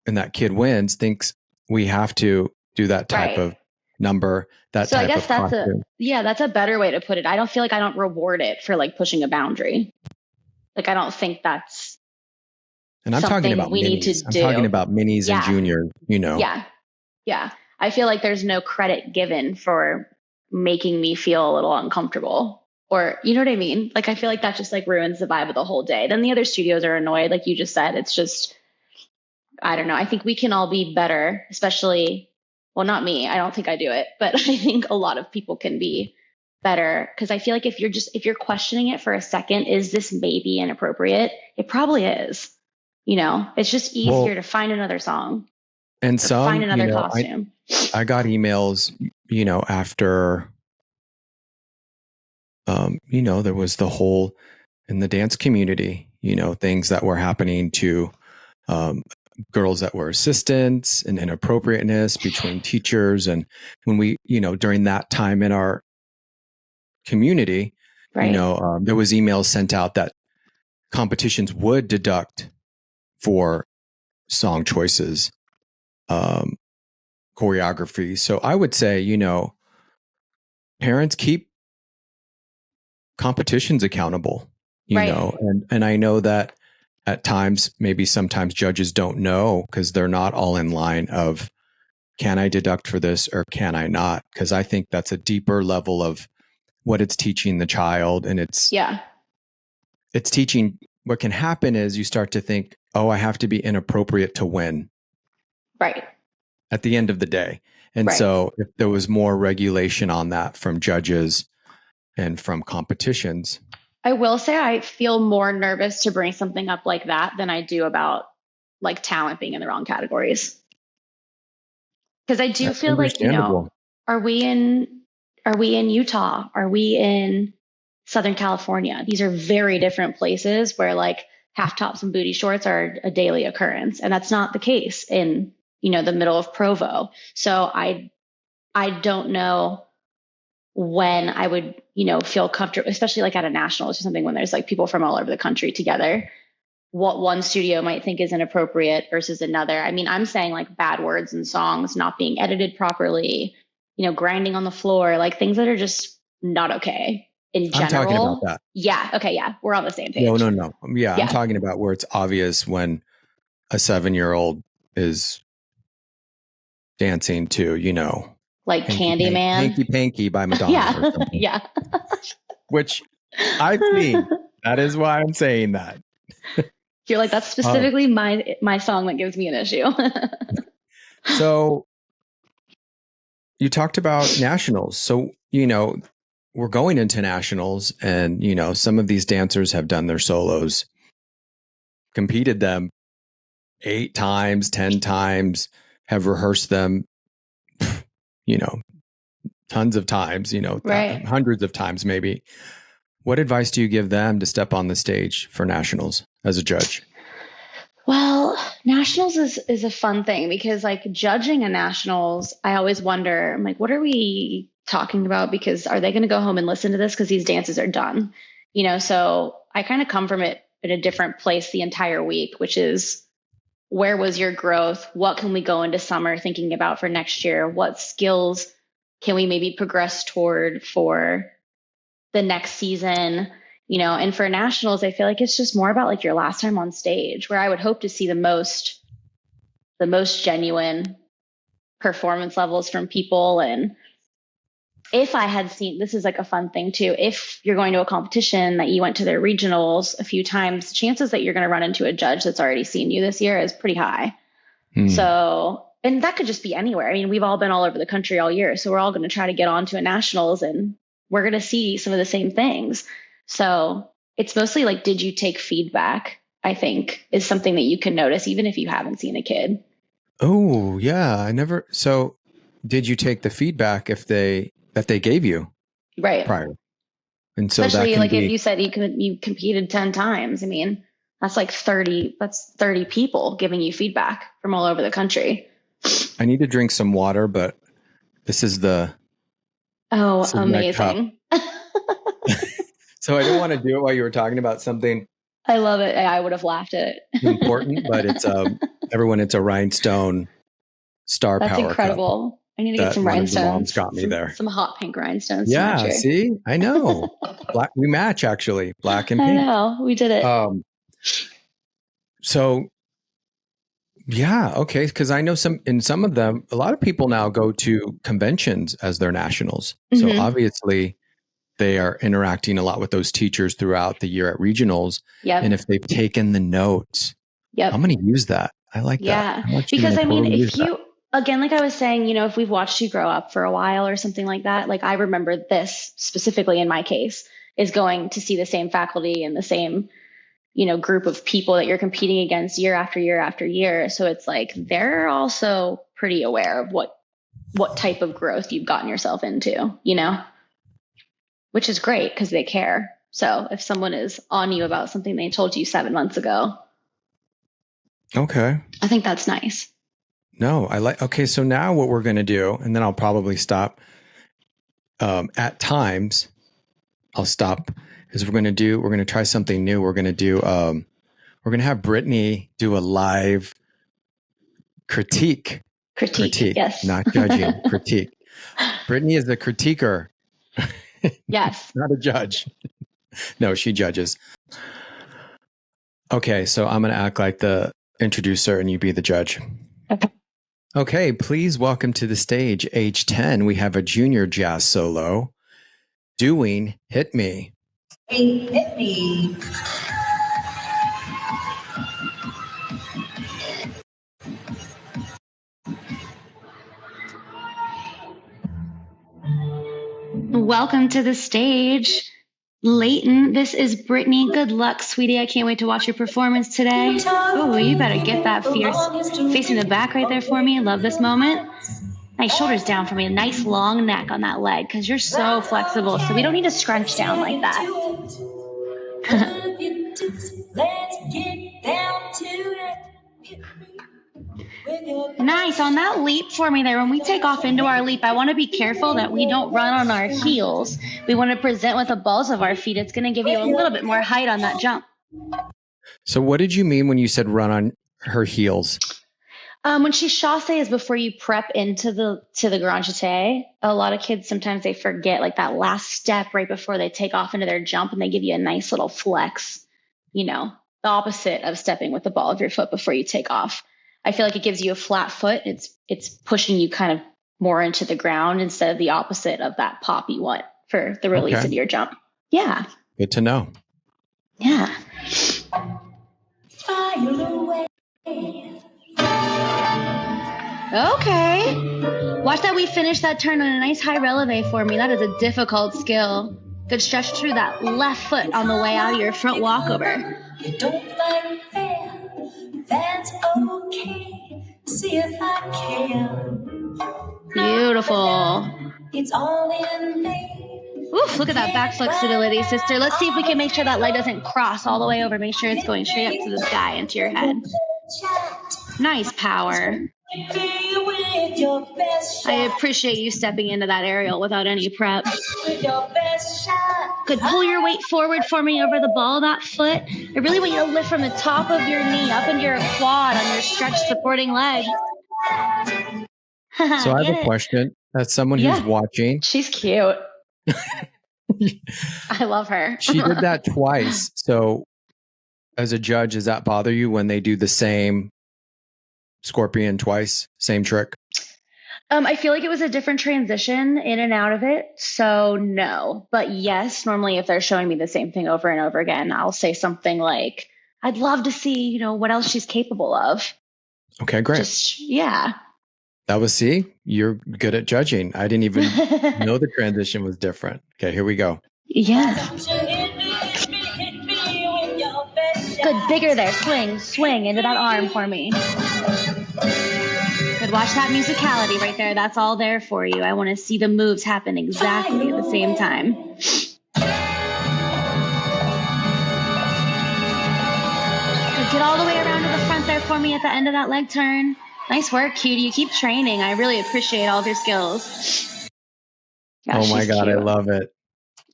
S1: and that kid wins, thinks we have to do that type
S2: Right.
S1: of number, that
S2: So I
S1: type
S2: guess
S1: of costume.
S2: that's a better way to put it. I don't feel like I don't reward it for like pushing a boundary. Like I don't think that's
S1: And I'm talking
S2: something
S1: about
S2: we need to
S1: minis. I'm talking
S2: do.
S1: about minis and
S2: Yeah.
S1: juniors,
S2: Yeah. Yeah. I feel like there's no credit given for making me feel a little uncomfortable. Or, you know what I mean? Like, I feel like that just like ruins the vibe of the whole day. Then the other studios are annoyed, like you just said. It's just, I don't know. I think we can all be better, especially, well, not me. I don't think I do it, but I think a lot of people can be better. Cause I feel like if you're questioning it for a second, is this maybe inappropriate? It probably is. It's just easier
S1: Well,
S2: to find another song
S1: and
S2: or find
S1: some,
S2: another costume.
S1: I got emails, after, there was the whole in the dance community, things that were happening to um, girls that were assistants and inappropriateness between teachers. And when we, during that time in our community,
S2: Right.
S1: there was emails sent out that competitions would deduct for song choices, um, choreography. So I would say, parents keep competitions accountable,
S2: Right.
S1: and I know that at times, maybe sometimes judges don't know because they're not all in line of, can I deduct for this or can I not? Because I think that's a deeper level of what it's teaching the child. And it's
S2: Yeah.
S1: teaching, what can happen is you start to think, oh, I have to be inappropriate to win
S2: Right.
S1: at the end of the day. And
S2: Right.
S1: so if there was more regulation on that from judges and from competitions.
S2: I will say I feel more nervous to bring something up like that than I do about like talent being in the wrong categories. Because I do
S1: That's
S2: feel like,
S1: understandable.
S2: are we in Utah? Are we in Southern California? These are very different places where like half tops and booty shorts are a daily occurrence. And that's not the case in, the middle of Provo. So I don't know when I would, feel comfortable, especially like at a nationals or something when there's like people from all over the country together, what one studio might think is inappropriate versus another. I mean, I'm saying like bad words in songs not being edited properly, grinding on the floor, like things that are just not okay in
S1: I'm talking about
S2: general.
S1: that.
S2: Yeah. Okay. Yeah. We're on the same
S1: No,
S2: page.
S1: no, no. Yeah, I'm
S2: Yeah.
S1: talking about where it's obvious when a 7-year-old is dancing to,
S2: Like Candyman.
S1: Hanky Panky by Madonna or
S2: Yeah.
S1: something,
S2: Yeah.
S1: which I've seen. That is why I'm saying that.
S2: You're like, that's specifically my song that gives me an issue.
S1: So you talked about nationals. So, we're going into nationals and, some of these dancers have done their solos, competed them 8 times, 10 times, have rehearsed them, you know, tons of times,
S2: Right.
S1: hundreds of times, maybe. What advice do you give them to step on the stage for nationals as a judge?
S2: Well, nationals is a fun thing because like judging a nationals, I always wonder, I'm like, what are we talking about? Because are they going to go home and listen to this? Because these dances are done, so I kind of come from it in a different place the entire week, which is where was your growth? What can we go into summer thinking about for next year? What skills can we maybe progress toward for the next season? And for nationals, I feel like it's just more about like your last time on stage, where I would hope to see the most genuine performance levels from people. And if I had seen, this is like a fun thing too, if you're going to a competition that you went to their regionals a few times, chances that you're going to run into a judge that's already seen you this year is pretty high. So, and that could just be anywhere. I mean, we've all been all over the country all year, so we're all going to try to get onto a nationals and we're going to see some of the same things. So it's mostly like, did you take feedback? I think is something that you can notice even if you haven't seen a kid.
S1: Oh, yeah. So did you take the feedback that they gave you
S2: Right.
S1: prior? And so
S2: Especially
S1: that can
S2: like if
S1: be,
S2: you said you competed 10 times. I mean, that's like 30 people giving you feedback from all over the country.
S1: I need to drink some water, but this is my cup.
S2: Amazing.
S1: So I didn't want to do it while you were talking about something
S2: I love it. I would have laughed at it.
S1: important, but it's it's a rhinestone Star
S2: That's
S1: Power
S2: incredible.
S1: cup.
S2: I need to get some rhinestones.
S1: Moms got me there.
S2: Some hot pink rhinestones.
S1: Yeah, see, I know. We match actually, black and pink.
S2: I know, we did it.
S1: So yeah, okay, because I know some of them, a lot of people now go to conventions as their nationals. So obviously they are interacting a lot with those teachers throughout the year at regionals.
S2: Yep.
S1: And if they've taken the notes, I'm going to use that. I like that.
S2: Yeah, because I mean, if you, again, like I was saying, if we've watched you grow up for a while or something like that, like I remember this specifically in my case is going to see the same faculty and the same, group of people that you're competing against year after year after year. So it's like, they're also pretty aware of what type of growth you've gotten yourself into, which is great because they care. So if someone is on you about something they told you 7 months ago,
S1: okay,
S2: I think that's nice.
S1: No, okay. So now what we're going to do, and then I'll probably stop. At times I'll stop, is we're going to try something new. We're going to have Brittany do a live critique.
S2: Yes.
S1: Not judging, critique. Brittany is the critiquer.
S2: Yes.
S1: Not a judge. No, she judges. Okay. So I'm going to act like the introducer and you be the judge. Okay. Please welcome to the stage, age 10. We have a junior jazz solo doing Hit Me.
S3: Hey, hit me.
S2: Welcome to the stage, Leighton. This is Brittany. Good luck, sweetie. I can't wait to watch your performance today. Oh, you better get that fierce facing the back right there for me. Love this moment. Nice shoulders down for me. A nice long neck on that leg because you're so flexible. So we don't need to scrunch down like that. Nice. On that leap for me there, when we take off into our leap, I want to be careful that we don't run on our heels. We want to present with the balls of our feet. It's going to give you a little bit more height on that jump.
S1: So what did you mean when you said run on her heels?
S2: When she chasse is before you prep into the grand jeté. A lot of kids, sometimes they forget like that last step right before they take off into their jump and they give you a nice little flex, the opposite of stepping with the ball of your foot before you take off. I feel like it gives you a flat foot. It's pushing you kind of more into the ground instead of the opposite of that pop you want for the release of your jump. Yeah.
S1: Good to know.
S2: Yeah.
S3: Fire away.
S2: Okay. Watch that we finish that turn on a nice high releve for me. That is a difficult skill. Good stretch through that left foot on the way out of your front walkover.
S3: You don't like fair. That's okay. See if I can.
S2: Beautiful.
S3: It's all in me.
S2: Oof, look at that back flexibility, sister. Let's see if we can make sure that leg doesn't cross all the way over. Make sure it's going straight up to the sky into your head. Nice power. I appreciate you stepping into that aerial without any prep. Good. Pull your weight forward for me over the ball of that foot. I really want you to lift from the top of your knee up into your quad on your stretched supporting leg.
S1: So I have a question. As someone who's watching.
S2: She's cute. I love her.
S1: She did that twice. So as a judge, does that bother you when they do the same scorpion twice, same trick?
S2: I feel like it was a different transition in and out of it. So no, but yes, normally if they're showing me the same thing over and over again, I'll say something like, I'd love to see, what else she's capable of.
S1: Okay, great.
S2: That
S1: was, you're good at judging. I didn't even know the transition was different. Okay, here we go.
S2: Yeah. Good, bigger there. Swing into that arm for me. Good, watch that musicality right there. That's all there for you. I want to see the moves happen exactly at the same time. Good, get all the way around to the front there for me at the end of that leg turn. Nice work, cutie. You keep training. I really appreciate all of your skills.
S1: Gosh, oh my God, cute. I love it.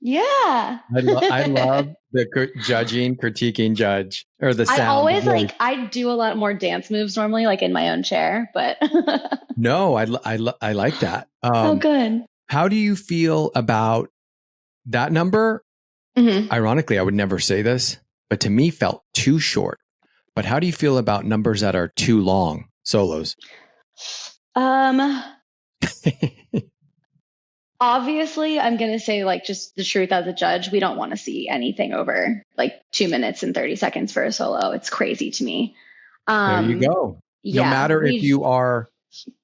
S2: Yeah.
S1: I love the critiquing judge, or the sound.
S2: I always I do a lot more dance moves normally, like in my own chair, but.
S1: No, I like that.
S2: Oh, good.
S1: How do you feel about that number? Mm-hmm. Ironically, I would never say this, but to me felt too short. But how do you feel about numbers that are too long, solos?
S2: Obviously, I'm going to say just the truth as a judge. We don't want to see anything over 2 minutes and 30 seconds for a solo. It's crazy to me.
S1: There you go. No matter if you are.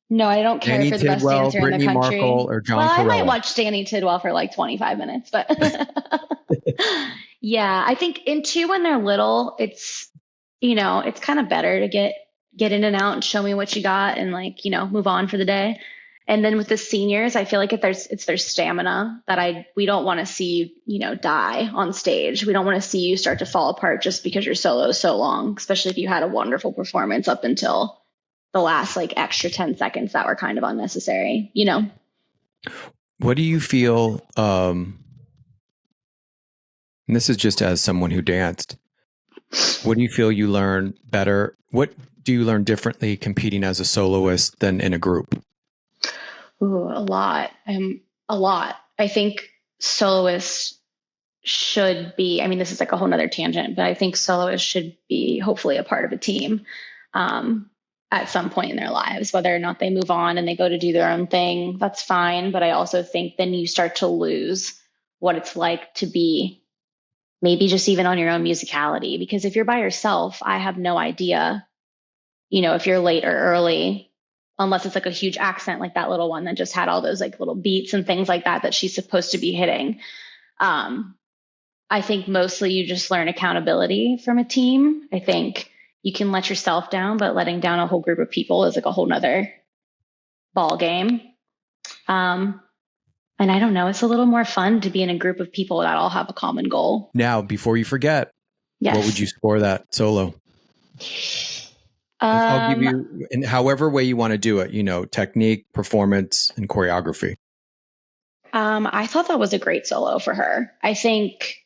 S2: No, I don't care
S1: Danny
S2: for the best
S1: Tidwell,
S2: dancer
S1: Brittany
S2: in the country.
S1: Markle, or John Corella.
S2: I might watch Danny Tidwell for 25 minutes, but yeah, I think in two when they're little, it's it's kind of better to get in and out and show me what you got and move on for the day. And then with the seniors, I feel like it's their stamina that we don't want to see, die on stage. We don't want to see you start to fall apart just because your solo is so long, especially if you had a wonderful performance up until the last extra 10 seconds that were kind of unnecessary,
S1: What do you feel? And this is just as someone who danced. What do you feel you learn better? What do you learn differently competing as a soloist than in a group?
S2: Ooh, a lot. A lot. I think soloists should be, this is a whole nother tangent, but I think soloists should be hopefully a part of a team at some point in their lives, whether or not they move on and they go to do their own thing, that's fine. But I also think then you start to lose what it's like to be maybe just even on your own musicality, because if you're by yourself, I have no idea, if you're late or early, unless it's a huge accent like that little one that just had all those little beats and things like that she's supposed to be hitting. I think mostly you just learn accountability from a team. I think you can let yourself down, but letting down a whole group of people is a whole nother ball game. And I don't know, it's a little more fun to be in a group of people that all have a common goal.
S1: Now, before you forget, What would you score that solo? I'll give you, in however way you want to do it, technique, performance, and choreography.
S2: I thought that was a great solo for her. I think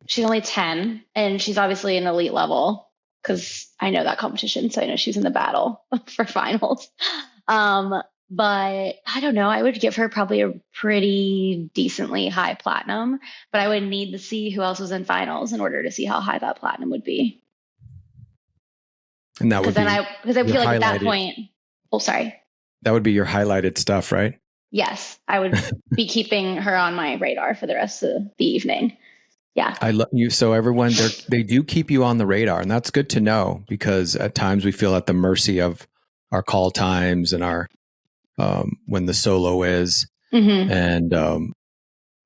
S2: she's only 10 and she's obviously an elite level because I know that competition. So I know she's in the battle for finals. But I don't know, I would give her probably a pretty decently high platinum, but I would need to see who else was in finals in order to see how high that platinum would be.
S1: And that would
S2: because I feel like at that point,
S1: that would be your highlighted stuff, right?
S2: Yes, I would be keeping her on my radar for the rest of the evening. Yeah.
S1: I love you. So everyone, they do keep you on the radar, and that's good to know because at times we feel at the mercy of our call times and our when the solo is. Mm-hmm. And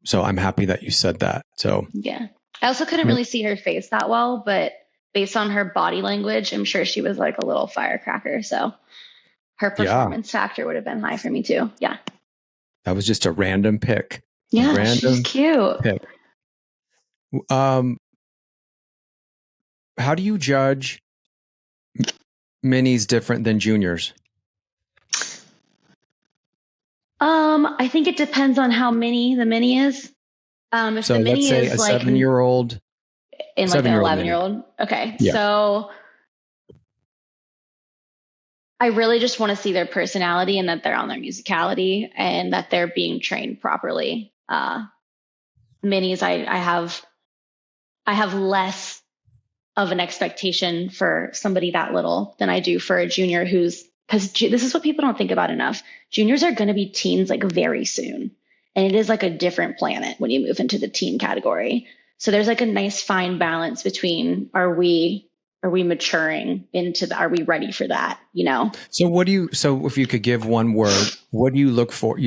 S1: so I'm happy that you said that. So
S2: yeah, I also couldn't really see her face that well, but based on her body language, I'm sure she was a little firecracker. So her performance factor would have been high for me too. Yeah.
S1: That was just a random pick.
S2: Yeah, she's cute.
S1: Pick. How do you judge minis different than juniors?
S2: I think it depends on how mini the mini is. If
S1: So
S2: the
S1: let's
S2: mini
S1: say
S2: is
S1: a
S2: like
S1: 7-year-old,
S2: in like an
S1: 7-year-old
S2: 11-year
S1: mini.
S2: old, okay.
S1: Yeah.
S2: So I really just want to see their personality and that they're on their musicality and that they're being trained properly. Minis, I have less of an expectation for somebody that little than I do for a junior because this is what people don't think about enough. Juniors are going to be teens like very soon. And it is like a different planet when you move into the teen category. So there's like a nice fine balance between are we maturing are we ready for that?
S1: So if you could give one word, what do you look for?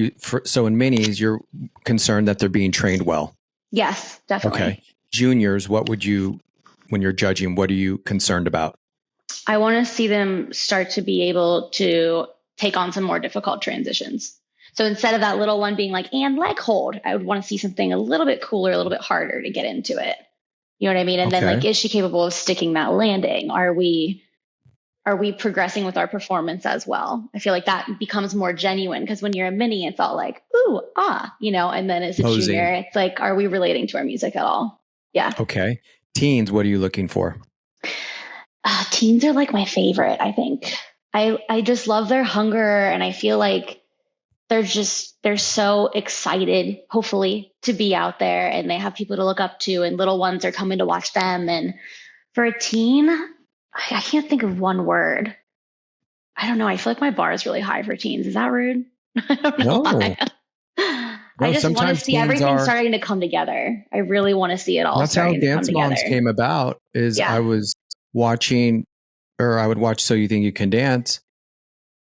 S1: So in minis, you're concerned that they're being trained well.
S2: Yes, definitely.
S1: Okay. Juniors, when you're judging, what are you concerned about?
S2: I want to see them start to be able to take on some more difficult transitions. So instead of that little one being like, and leg hold, I would want to see something a little bit cooler, a little bit harder to get into it. You know what I mean? And then like, is she capable of sticking that landing? Are we progressing with our performance as well? I feel like that becomes more genuine because when you're a mini, it's all like, ooh, and then as a
S1: Posing.
S2: junior, it's like, are we relating to our music at all? Yeah.
S1: Okay. Teens, what are you looking for?
S2: Teens are like my favorite, I think. I just love their hunger and I feel like they're so excited, hopefully, to be out there and they have people to look up to and little ones are coming to watch them. And for a teen, I can't think of one word. I don't know. I feel like my bar is really high for teens. Is that rude? I don't know why. I just want to see everything starting to come together. I really want to see it all starting to come together. That's how Dance
S1: Moms came about I was watching, or I would watch So You Think You Can Dance,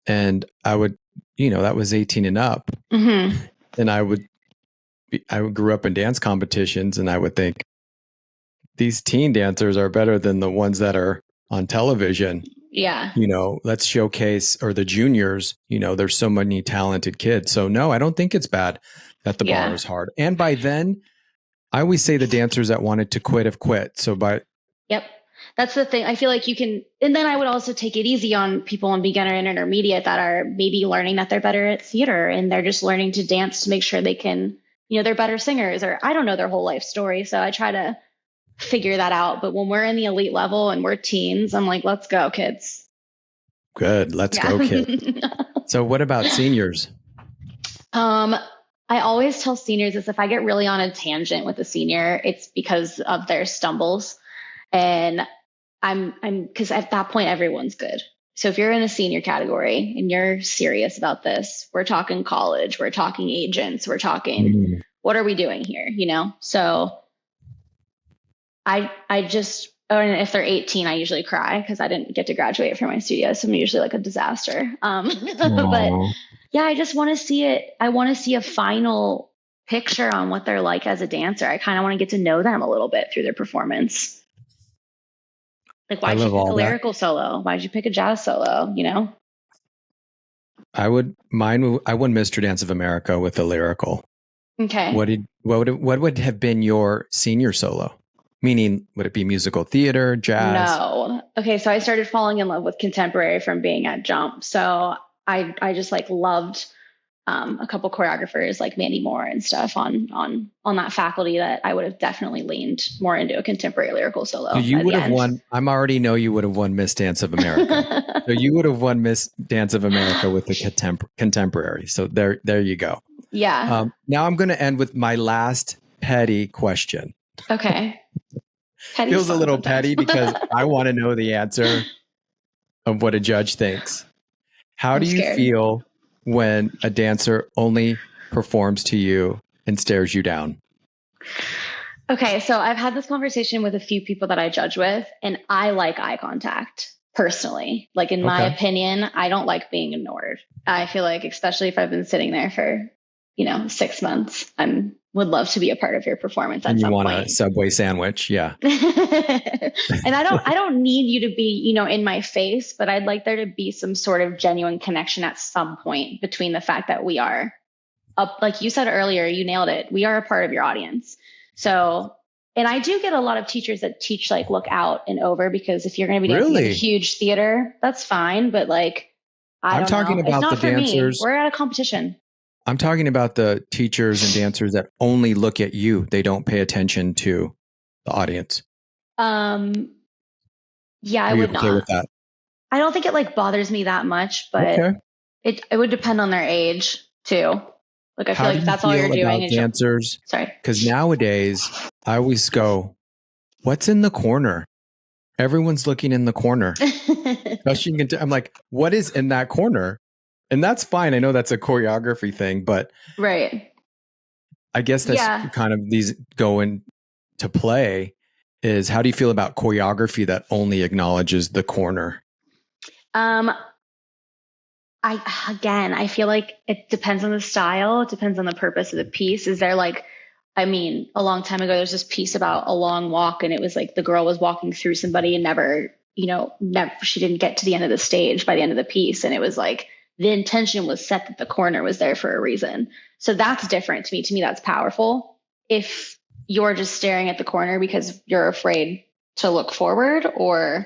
S1: and I would, that was 18 and up.
S2: Mm-hmm.
S1: And I grew up in dance competitions and I would think these teen dancers are better than the ones that are on television.
S2: Yeah.
S1: Let's showcase, or the juniors, there's so many talented kids. So no, I don't think it's bad that the bar is hard. And by then, I always say the dancers that wanted to quit have quit. So
S2: Yep. That's the thing. I feel like you can, and then I would also take it easy on people in beginner and intermediate that are maybe learning that they're better at theater and they're just learning to dance to make sure they can, they're better singers, or I don't know their whole life story. So I try to figure that out. But when we're in the elite level and we're teens, I'm like, let's go, kids.
S1: Good. Let's go, kids. So what about seniors?
S2: I always tell seniors is if I get really on a tangent with a senior, it's because of their stumbles. And because at that point, everyone's good. So if you're in a senior category and you're serious about this, we're talking college, we're talking agents, we're talking, what are we doing here? So I just, and if they're 18, I usually cry because I didn't get to graduate from my studio. So I'm usually like a disaster. But yeah, I just want to see it. I want to see a final picture on what they're like as a dancer. I kind of want to get to know them a little bit through their performance. Like, why'd you pick a lyrical solo? Why'd you pick a jazz solo?
S1: I won Mr. Dance of America with a lyrical.
S2: Okay.
S1: What would have been your senior solo? Meaning, would it be musical theater, jazz?
S2: No. Okay. So I started falling in love with contemporary from being at Jump. So I just like loved a couple choreographers like Mandy Moore and stuff on that faculty that I would have definitely leaned more into a contemporary lyrical solo.
S1: So you would have won. I already know you would have won Miss Dance of America. So you would have won Miss Dance of America with the contemporary. So there you go.
S2: Yeah.
S1: Now I'm going to end with my last petty question.
S2: Okay.
S1: Feels a little petty because I want to know the answer of what a judge thinks. How do you feel when a dancer only performs to you and stares you down?
S2: Okay, so I've had this conversation with a few people that I judge with, and I like eye contact personally. Like in my opinion, I don't like being ignored. I feel like, especially if I've been sitting there for, 6 months, would love to be a part of your performance at some point. You want
S1: a Subway sandwich, yeah.
S2: And I don't need you to be, in my face, but I'd like there to be some sort of genuine connection at some point between the fact that we are up, like you said earlier, you nailed it. We are a part of your audience. So And I do get a lot of teachers that teach like look out and over, because if you're going to be dancing in a
S1: Really?
S2: huge theater, that's fine. But like, I
S1: I'm
S2: don't know.
S1: talking
S2: It's
S1: about the
S2: not for me.
S1: dancers.
S2: We're at a competition.
S1: I'm talking about the teachers and dancers that only look at you. They don't pay attention to the audience.
S2: Yeah, I
S1: Are you
S2: would
S1: okay
S2: not.
S1: with that?
S2: I don't think it like bothers me that much, but
S1: Okay.
S2: it would depend on their age too. Like, I feel
S1: How
S2: like
S1: do
S2: if
S1: you
S2: that's all you're
S1: feel
S2: doing
S1: about
S2: is you're,
S1: dancers?
S2: sorry.
S1: Because nowadays, I always go, what's in the corner? Everyone's looking in the corner. I'm like, what is in that corner? And that's fine. I know that's a choreography thing, but
S2: Right.
S1: I guess that's
S2: Yeah.
S1: kind of these go into play is how do you feel about choreography that only acknowledges the corner?
S2: I feel like it depends on the style. It depends on the purpose of the piece. Is there like, I mean, a long time ago, there's this piece about a long walk, and it was like the girl was walking through somebody and never, she didn't get to the end of the stage by the end of the piece. And it was like the intention was set that the corner was there for a reason. So that's different to me. To me, that's powerful. If you're just staring at the corner because you're afraid to look forward, or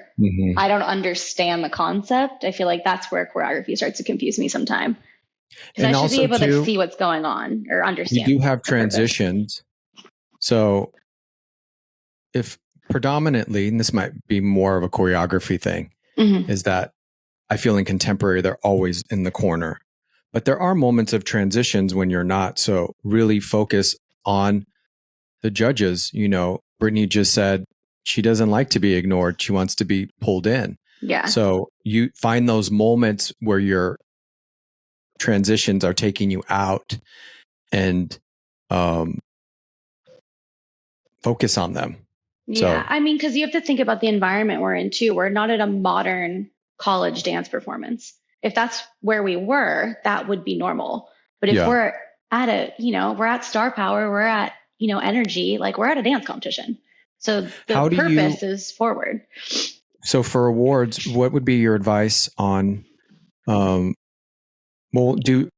S2: I don't understand the concept, I feel like that's where choreography starts to confuse me sometimes. Because
S1: And
S2: I should be
S1: also
S2: able to
S1: too,
S2: see what's going on or
S1: you
S2: understand
S1: do have
S2: the purpose.
S1: transitions. So if predominantly, and this might be more of a choreography thing, is that I feel in contemporary, they're always in the corner. But there are moments of transitions when you're not. So really focus on the judges. Brittany just said she doesn't like to be ignored. She wants to be pulled in.
S2: Yeah.
S1: So you find those moments where your transitions are taking you out and focus on them.
S2: Yeah.
S1: So,
S2: I mean, because you have to think about the environment we're in too. We're not at a modern college dance performance. If that's where we were, that would be normal. But if we're at we're at Star Power, we're at, Energy, like we're at a dance competition. So the purpose is forward.
S1: So for awards, what would be your advice on, when you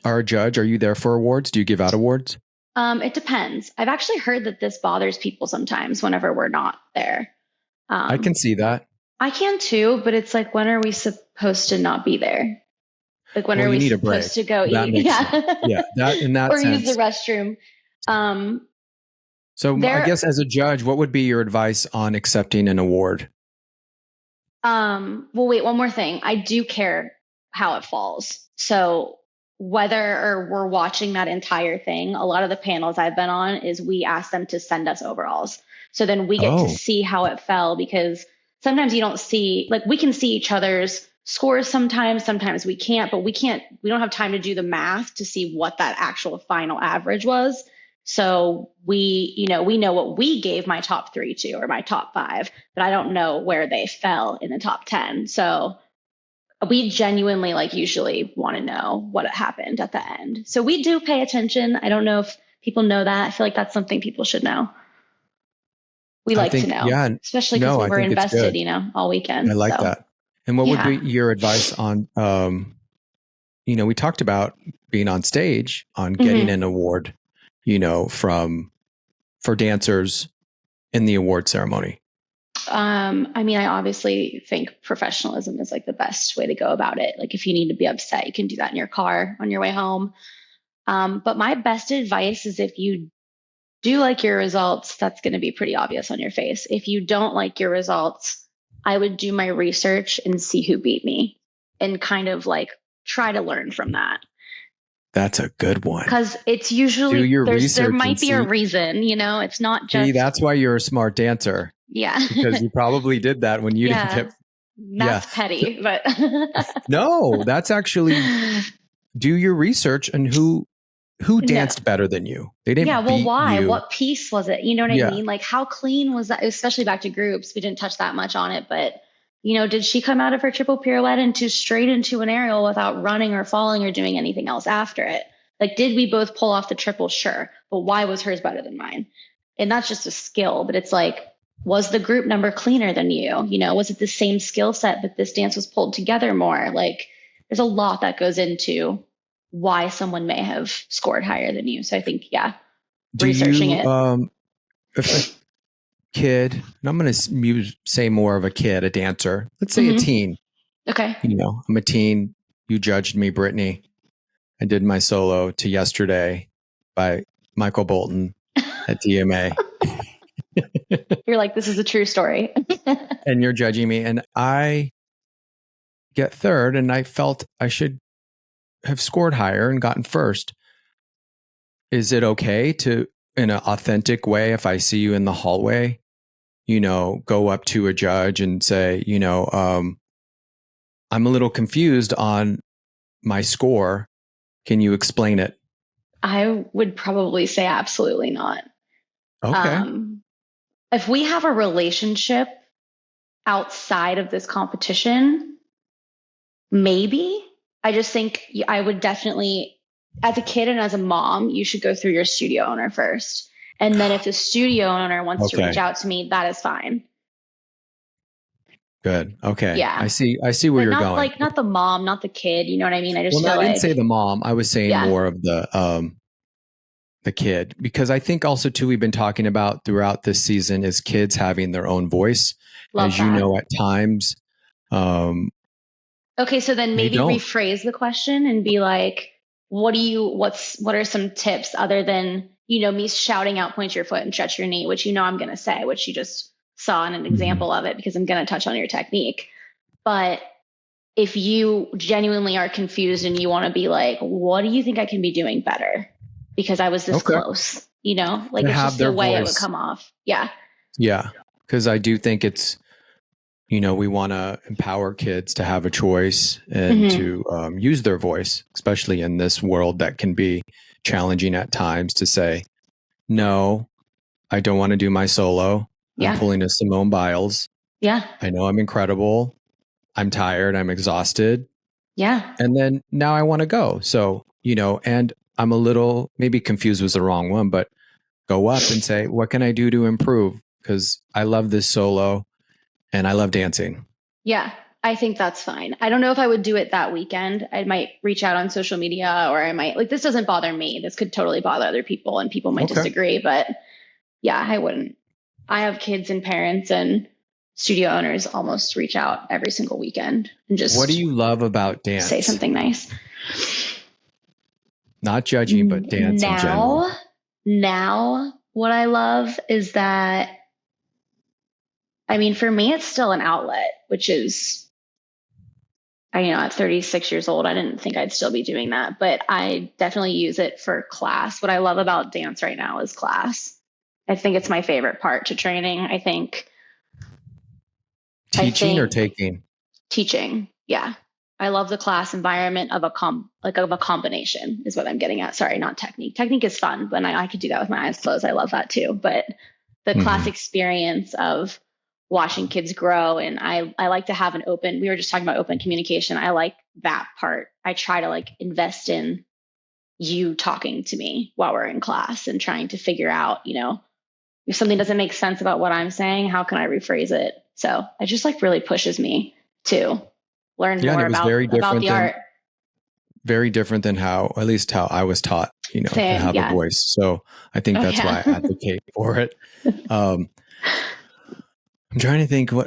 S1: are a judge, are you there for awards? Do you give out awards?
S2: It depends. I've actually heard that this bothers people sometimes whenever we're not there.
S1: I can see that.
S2: I can too, but it's like, when are we supposed to not be there? Like, when are we supposed to go eat? Yeah.
S1: Yeah. That in that
S2: or
S1: sense.
S2: use the restroom.
S1: So I guess as a judge, what would be your advice on accepting an award?
S2: Well, wait, one more thing. I do care how it falls. So whether or we're watching that entire thing, a lot of the panels I've been on is we ask them to send us overalls. So then we get to see how it fell, because sometimes you don't see, like, we can see each other's scores sometimes we can't, but we don't have time to do the math to see what that actual final average was. So we know what we gave my top 3 to, or my top 5, but I don't know where they fell in the top 10. So we genuinely usually want to know what happened at the end. So we do pay attention. I don't know if people know that. I feel like that's something people should know. We like to know, especially because we were invested, all weekend.
S1: I like that. And what would be your advice on, we talked about being on stage, on getting an award, for dancers in the award ceremony?
S2: I mean, I obviously think professionalism is like the best way to go about it. Like, if you need to be upset, you can do that in your car on your way home. But my best advice is, if you do like your results, that's going to be pretty obvious on your face. If you don't like your results, I would do my research and see who beat me, and kind of try to learn from that.
S1: That's a good one.
S2: Because it's usually, there might be a reason, it's not just.
S1: See, that's why you're a smart dancer.
S2: Yeah.
S1: Because you probably did that when you didn't get.
S2: That's petty, but.
S1: No, that's actually, do your research and who danced better than you. They didn't. Yeah. Well,
S2: why?
S1: You.
S2: What piece was it? You know what I mean? Like, how clean was that? Especially back to groups. We didn't touch that much on it, but did she come out of her triple pirouette into straight into an aerial without running or falling or doing anything else after it? Like, did we both pull off the triple? Sure. But why was hers better than mine? And that's just a skill, but it's like, was the group number cleaner than you? Was it the same skill set, but this dance was pulled together more? Like, there's a lot that goes into why someone may have scored higher than you. So I think, researching it.
S1: if a kid, and I'm going to say more of a kid, a dancer, let's say a teen,
S2: Okay.
S1: I'm a teen. You judged me, Brittany. I did my solo to Yesterday by Michael Bolton at DMA.
S2: You're like, this is a true story.
S1: And you're judging me. And I get third, and I felt I should have scored higher and gotten first. Is it okay to, in an authentic way, if I see you in the hallway, go up to a judge and say, I'm a little confused on my score. Can you explain it?
S2: I would probably say absolutely not.
S1: Okay.
S2: If we have a relationship outside of this competition, maybe. I just think I would definitely, as a kid and as a mom, you should go through your studio owner first. And then if the studio owner wants to reach out to me, that is fine.
S1: Good. Okay.
S2: Yeah.
S1: I see where you're going.
S2: Like not the mom, not the kid. You know what I mean? I just
S1: I didn't say the mom. I was saying more of the kid, because I think also too, we've been talking about throughout this season is kids having their own voice.
S2: Love
S1: as
S2: that.
S1: You know, at times.
S2: Okay. So then maybe rephrase the question and be like, what are some tips other than, me shouting out, point your foot and stretch your knee, which, I'm going to say, which you just saw in an example of it, because I'm going to touch on your technique. But if you genuinely are confused and you want to be like, what do you think I can be doing better? Because I was this close, like it's just the way it would come off. Yeah.
S1: Yeah. Because I do think it's, we want to empower kids to have a choice and to use their voice, especially in this world that can be challenging at times, to say, no, I don't want to do my solo.
S2: Yeah.
S1: I'm pulling a Simone Biles.
S2: Yeah.
S1: I know I'm incredible. I'm tired. I'm exhausted.
S2: Yeah.
S1: And then now I want to go. So, and I'm a little, maybe confused was the wrong one, but go up and say, what can I do to improve? Because I love this solo and I love dancing.
S2: Yeah, I think that's fine. I don't know if I would do it that weekend. I might reach out on social media, or I might, this doesn't bother me. This could totally bother other people and people might disagree, but yeah, I wouldn't. I have kids and parents and studio owners almost reach out every single weekend and just.
S1: What do you love about dance?
S2: Say something nice.
S1: Not judging, but dance in general.
S2: Now, what I love is that, for me, it's still an outlet, which is, at 36 years old, I didn't think I'd still be doing that, but I definitely use it for class. What I love about dance right now is class. I think it's my favorite part to training. I think
S1: teaching or taking?
S2: Teaching. Yeah. I love the class environment of a combination is what I'm getting at. Sorry, not technique. Technique is fun, but I could do that with my eyes closed. I love that too. But the class experience of watching kids grow, and I like to have we were just talking about open communication. I like that part. I try to invest in you talking to me while we're in class and trying to figure out, if something doesn't make sense about what I'm saying, how can I rephrase it? So it just really pushes me to learn more about the art.
S1: Very different than how I was taught, to have a voice. So I think that's why I advocate for it. I'm trying to think all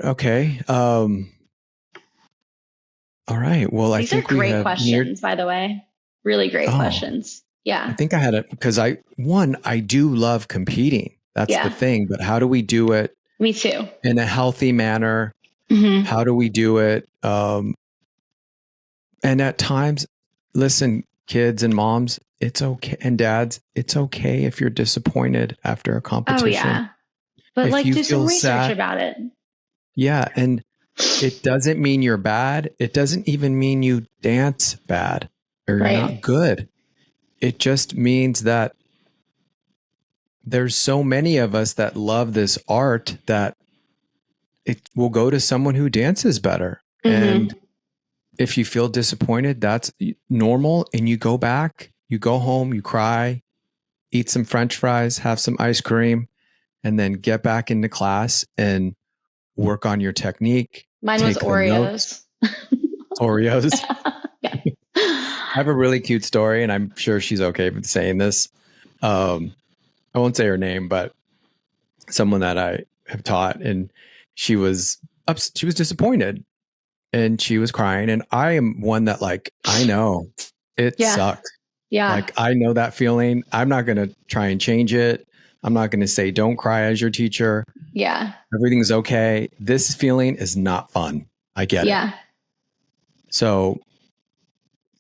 S1: right. Well,
S2: These are great questions, by the way. Really great questions. Yeah.
S1: I think I had it because I do love competing. That's the thing. But how do we do it?
S2: Me too.
S1: In a healthy manner? How do we do it? And at times, listen, kids and moms, it's okay. And dads, it's okay if you're disappointed after a competition.
S2: Oh, yeah. But do some research about it.
S1: Yeah. And it doesn't mean you're bad. It doesn't even mean you dance bad or you're not good. It just means that there's so many of us that love this art that it will go to someone who dances better. And if you feel disappointed, that's normal. And you go back, you go home, you cry, eat some French fries, have some ice cream, and then get back into class and work on your technique.
S2: Mine was Oreos.
S1: Oreos.
S2: Yeah.
S1: I have a really cute story, and I'm sure she's okay with saying this. I won't say her name, but someone that I have taught, and she was she was disappointed and she was crying. And I am one that, like, I know it
S2: Yeah.
S1: sucks.
S2: Yeah.
S1: Like, I know that feeling. I'm not going to try and change it. I'm not going to say, don't cry as your teacher.
S2: Yeah.
S1: Everything's okay. This feeling is not fun. I get it.
S2: Yeah.
S1: So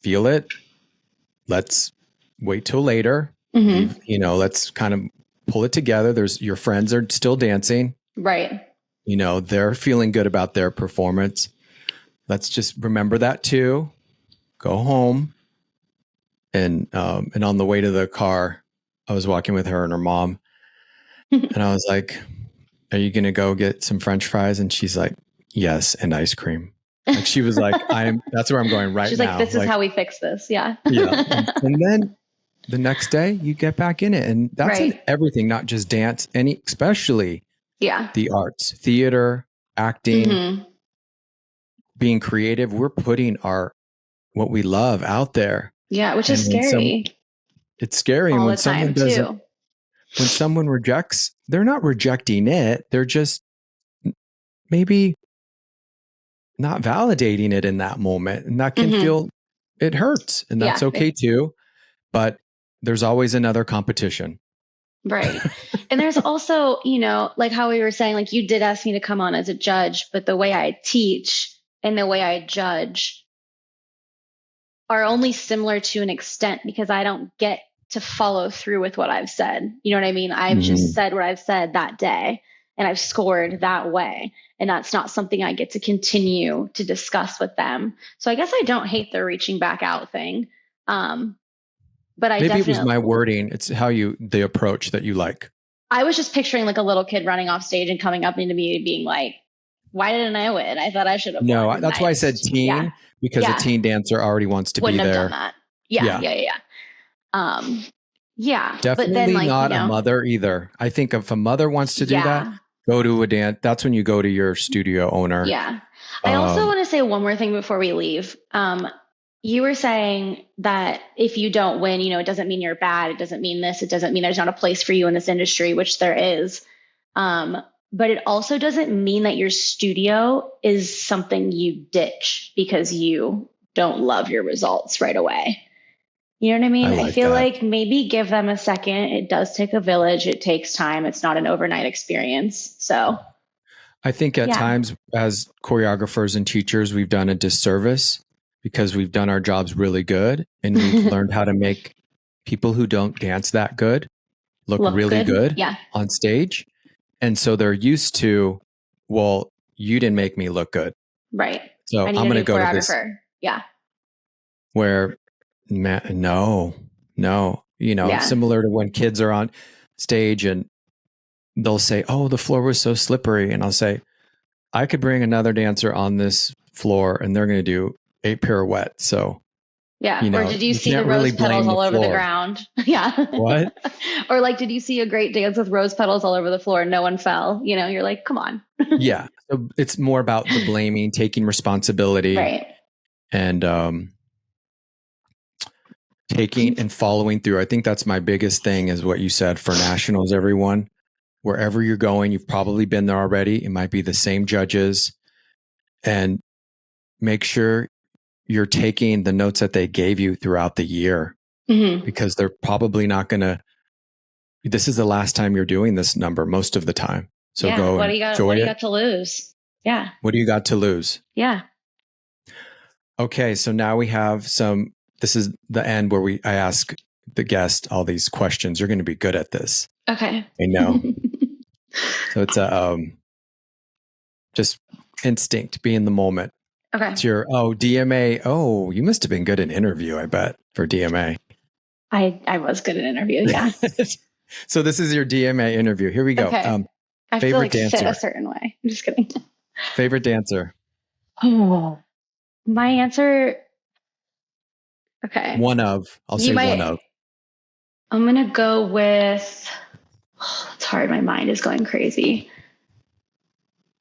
S1: feel it. Let's wait till later.
S2: Mhm.
S1: Let's kind of pull it together. Your friends are still dancing.
S2: Right.
S1: They're feeling good about their performance. Let's just remember that too. Go home. And on the way to the car, I was walking with her and her mom. And I was like, are you going to go get some French fries? And she's like, yes. And ice cream. Like, she was like, that's where I'm going right now.
S2: She's like, this is how we fix this. Yeah.
S1: Yeah. And then the next day you get back in it. And that's in everything, not just dance, especially the arts, theater, acting, being creative. We're putting what we love out there.
S2: Yeah. Which is scary.
S1: It's scary.
S2: All
S1: And when
S2: the time
S1: someone when someone rejects, they're not rejecting it. They're just maybe not validating it in that moment. And that can feel, it hurts. And that's okay too. But there's always another competition.
S2: Right. And there's also, like how we were saying, like, you did ask me to come on as a judge, but the way I teach and the way I judge are only similar to an extent, because I don't get to follow through with what I've said. You know what I mean? I've just said what I've said that day, and I've scored that way. And that's not something I get to continue to discuss with them. So I guess I don't hate the reaching back out thing. But
S1: maybe it was my wording. It's the approach that you like.
S2: I was just picturing like a little kid running off stage and coming up into me being like, why didn't I win? I thought I should have won.
S1: No, that's why I said teen, because a teen dancer already wants to
S2: Wouldn't
S1: be there.
S2: Have done that. Yeah.
S1: Definitely
S2: but then, like,
S1: not a mother either. I think if a mother wants to do that, go to a dance. That's when you go to your studio owner.
S2: Yeah. I also want to say one more thing before we leave. You were saying that if you don't win, it doesn't mean you're bad. It doesn't mean this. It doesn't mean there's not a place for you in this industry, which there is. But it also doesn't mean that your studio is something you ditch because you don't love your results right away. You know what I mean? I feel like maybe give them a second. It does take a village. It takes time. It's not an overnight experience. So
S1: I think at times as choreographers and teachers, we've done a disservice because we've done our jobs really good and we've learned how to make people who don't dance that good look really good on stage. And so they're used to, well, you didn't make me look good.
S2: Right.
S1: So I'm going to go to this.
S2: Yeah.
S1: Where, no. Similar to when kids are on stage and they'll say, oh, the floor was so slippery. And I'll say, I could bring another dancer on this floor and they're going to do 8 pirouettes. So,
S2: or did you see the rose petals all over the ground? Yeah.
S1: What?
S2: Or like, did you see a great dance with rose petals all over the floor and no one fell? You're like, come on.
S1: Yeah. So it's more about the blaming, taking responsibility.
S2: Right.
S1: And taking and following through. I think that's my biggest thing is what you said for nationals, everyone. Wherever you're going, you've probably been there already. It might be the same judges. And make sure you're taking the notes that they gave you throughout the year, because they're probably not going to, this is the last time you're doing this number most of the time. So go
S2: what do you got to lose? Yeah.
S1: What do you got to lose?
S2: Yeah.
S1: Okay. So now we have this is the end where I ask the guest all these questions. You're going to be good at this.
S2: Okay.
S1: I know. So it's just instinct, be in the moment.
S2: Okay.
S1: It's your, DMA. Oh, you must have been good in interview, I bet, for DMA.
S2: I was good at interview. Yeah.
S1: So this is your DMA interview. Here we go.
S2: Okay. I feel like dancer. Sit a certain way. I'm just kidding.
S1: Favorite dancer.
S2: Oh, my answer. Okay.
S1: I'll say one of.
S2: I'm going to go with, it's hard. My mind is going crazy.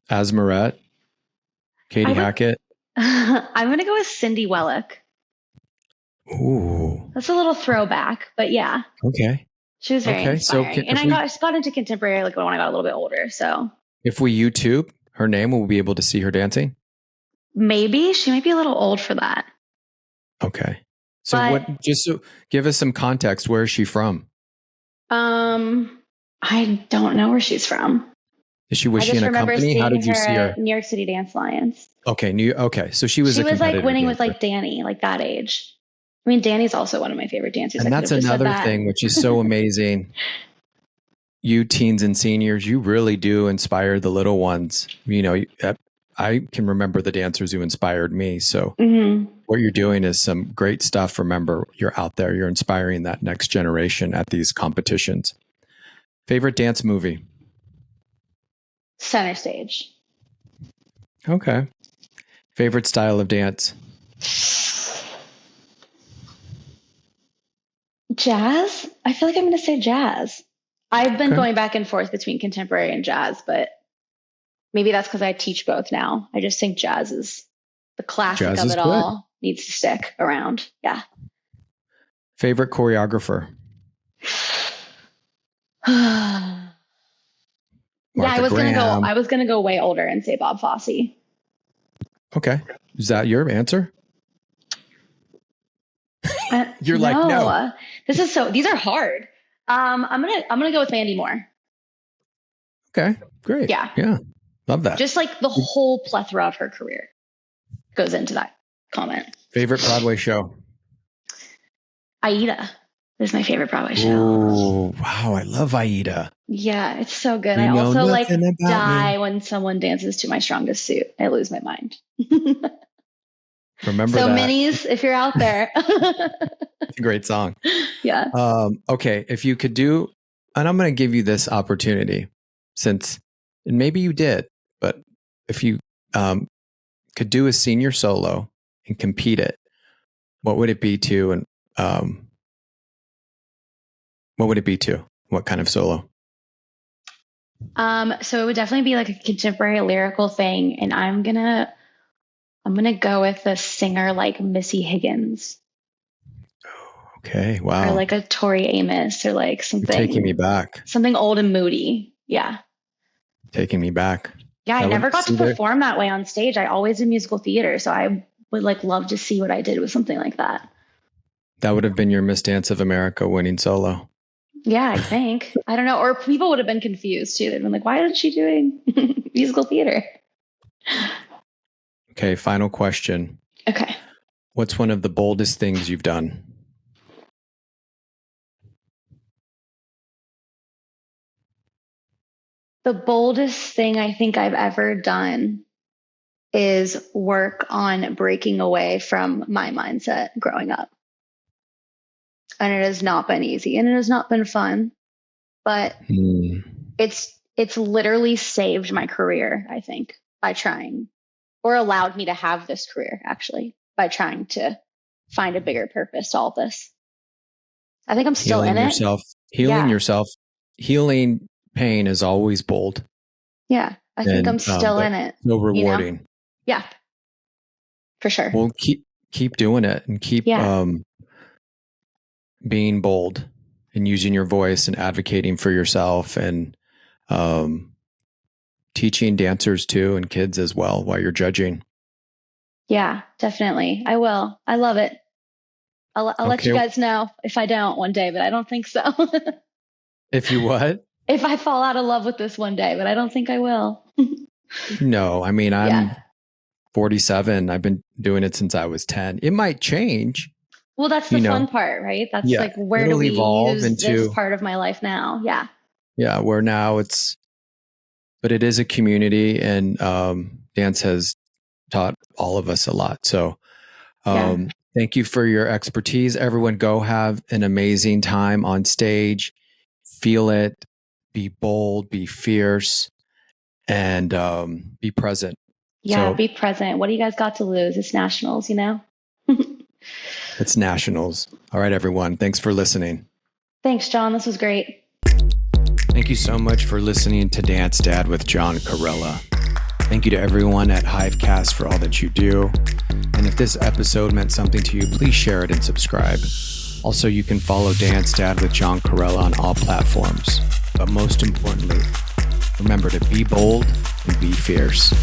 S1: Asmaret. Katie Hackett.
S2: I'm going to go with Cindy Wellick.
S1: Ooh.
S2: That's a little throwback, but yeah.
S1: Okay.
S2: She was very
S1: Okay, so
S2: inspiring. And I just got into contemporary like when I got a little bit older. So
S1: if we YouTube her name, will we be able to see her dancing?
S2: maybe she might be a little old for that.
S1: Okay. So
S2: But
S1: give us some context. Where is she from?
S2: I don't know where she's from.
S1: Was
S2: I
S1: she
S2: just
S1: in a
S2: remember
S1: company? How
S2: seeing
S1: did you
S2: her
S1: see her?
S2: at New York City Dance Alliance.
S1: Okay. So she was
S2: She
S1: a
S2: was like
S1: competitive
S2: winning with
S1: dancer.
S2: like Danny, like that age. I mean, Danny's also one of my favorite dancers.
S1: And that's another thing, which is so amazing. You teens and seniors, you really do inspire the little ones. You know, I can remember the dancers who inspired me. So what you're doing is some great stuff. Remember, you're out there, you're inspiring that next generation at these competitions. Favorite dance movie?
S2: Center Stage.
S1: Okay. Favorite style of dance?
S2: Jazz? I feel like I'm going to say jazz. I've been going back and forth between contemporary and jazz, but maybe that's because I teach both now. I just think jazz is the classic of it all, needs to stick around. Yeah.
S1: Favorite choreographer?
S2: Yeah, I was gonna go way older and say Bob Fosse.
S1: Okay. Is that your answer? You're like, no.
S2: These are hard. I'm gonna go with Mandy Moore.
S1: Okay, great. Yeah. Love that.
S2: Just like the whole plethora of her career goes into that comment.
S1: Favorite Broadway show?
S2: Aida is my favorite Broadway show.
S1: Oh, wow. I love Aida.
S2: Yeah, it's so good. I also like die when someone dances to My Strongest Suit. I lose my mind.
S1: Remember
S2: so
S1: that.
S2: Minis, if you're out there.
S1: It's a great song.
S2: Yeah.
S1: Okay. If you could do, and I'm going to give you this opportunity and maybe you did, but if you could do a senior solo and compete it, what would it be to? And what would it be to? What kind of solo?
S2: So it would definitely be like a contemporary lyrical thing. And I'm gonna go with a singer like Missy Higgins.
S1: Okay. Wow.
S2: Or like a Tori Amos or like something.
S1: You're taking me back.
S2: Something old and moody. Yeah.
S1: Taking me back.
S2: Yeah. I never got to perform that way on stage. I always did musical theater. So I would like love to see what I did with something like that.
S1: That would have been your Miss Dance of America winning solo.
S2: Yeah, I think. I don't know. Or people would have been confused too. They'd been like, why isn't she doing musical theater?
S1: Okay, final question.
S2: Okay.
S1: What's one of the boldest things you've done?
S2: The boldest thing I think I've ever done is work on breaking away from my mindset growing up. And it has not been easy and it has not been fun, but it's literally saved my career, I think, by trying, or allowed me to have this career actually by trying to find a bigger purpose to all this. I think I'm still in it.
S1: Healing yourself. Healing pain is always bold.
S2: Yeah. I think I'm still in it.
S1: So rewarding.
S2: You know? Yeah. For sure.
S1: Well, keep doing it and keep being bold and using your voice and advocating for yourself and teaching dancers too and kids as well while you're judging.
S2: Yeah, definitely. I will. I love it. I'll let you guys know if I don't one day, but I don't think so.
S1: If you what?
S2: If I fall out of love with this one day, but I don't think I will.
S1: No, I mean, I'm 47. I've been doing it since I was 10. It might change.
S2: Well, that's the fun part, right? That's like, where do we use this part of my life now? Yeah. Yeah,
S1: where now but it is a community and dance has taught all of us a lot. So thank you for your expertise. Everyone go have an amazing time on stage. Feel it. Be bold, be fierce, and be present.
S2: Yeah, be present. What do you guys got to lose? It's nationals, you know?
S1: It's nationals. All right, everyone. Thanks for listening.
S2: Thanks, John. This was great.
S1: Thank you so much for listening to Dance Dad with John Carella. Thank you to everyone at Hivecast for all that you do. And if this episode meant something to you, please share it and subscribe. Also, you can follow Dance Dad with John Corella on all platforms. But most importantly, remember to be bold and be fierce.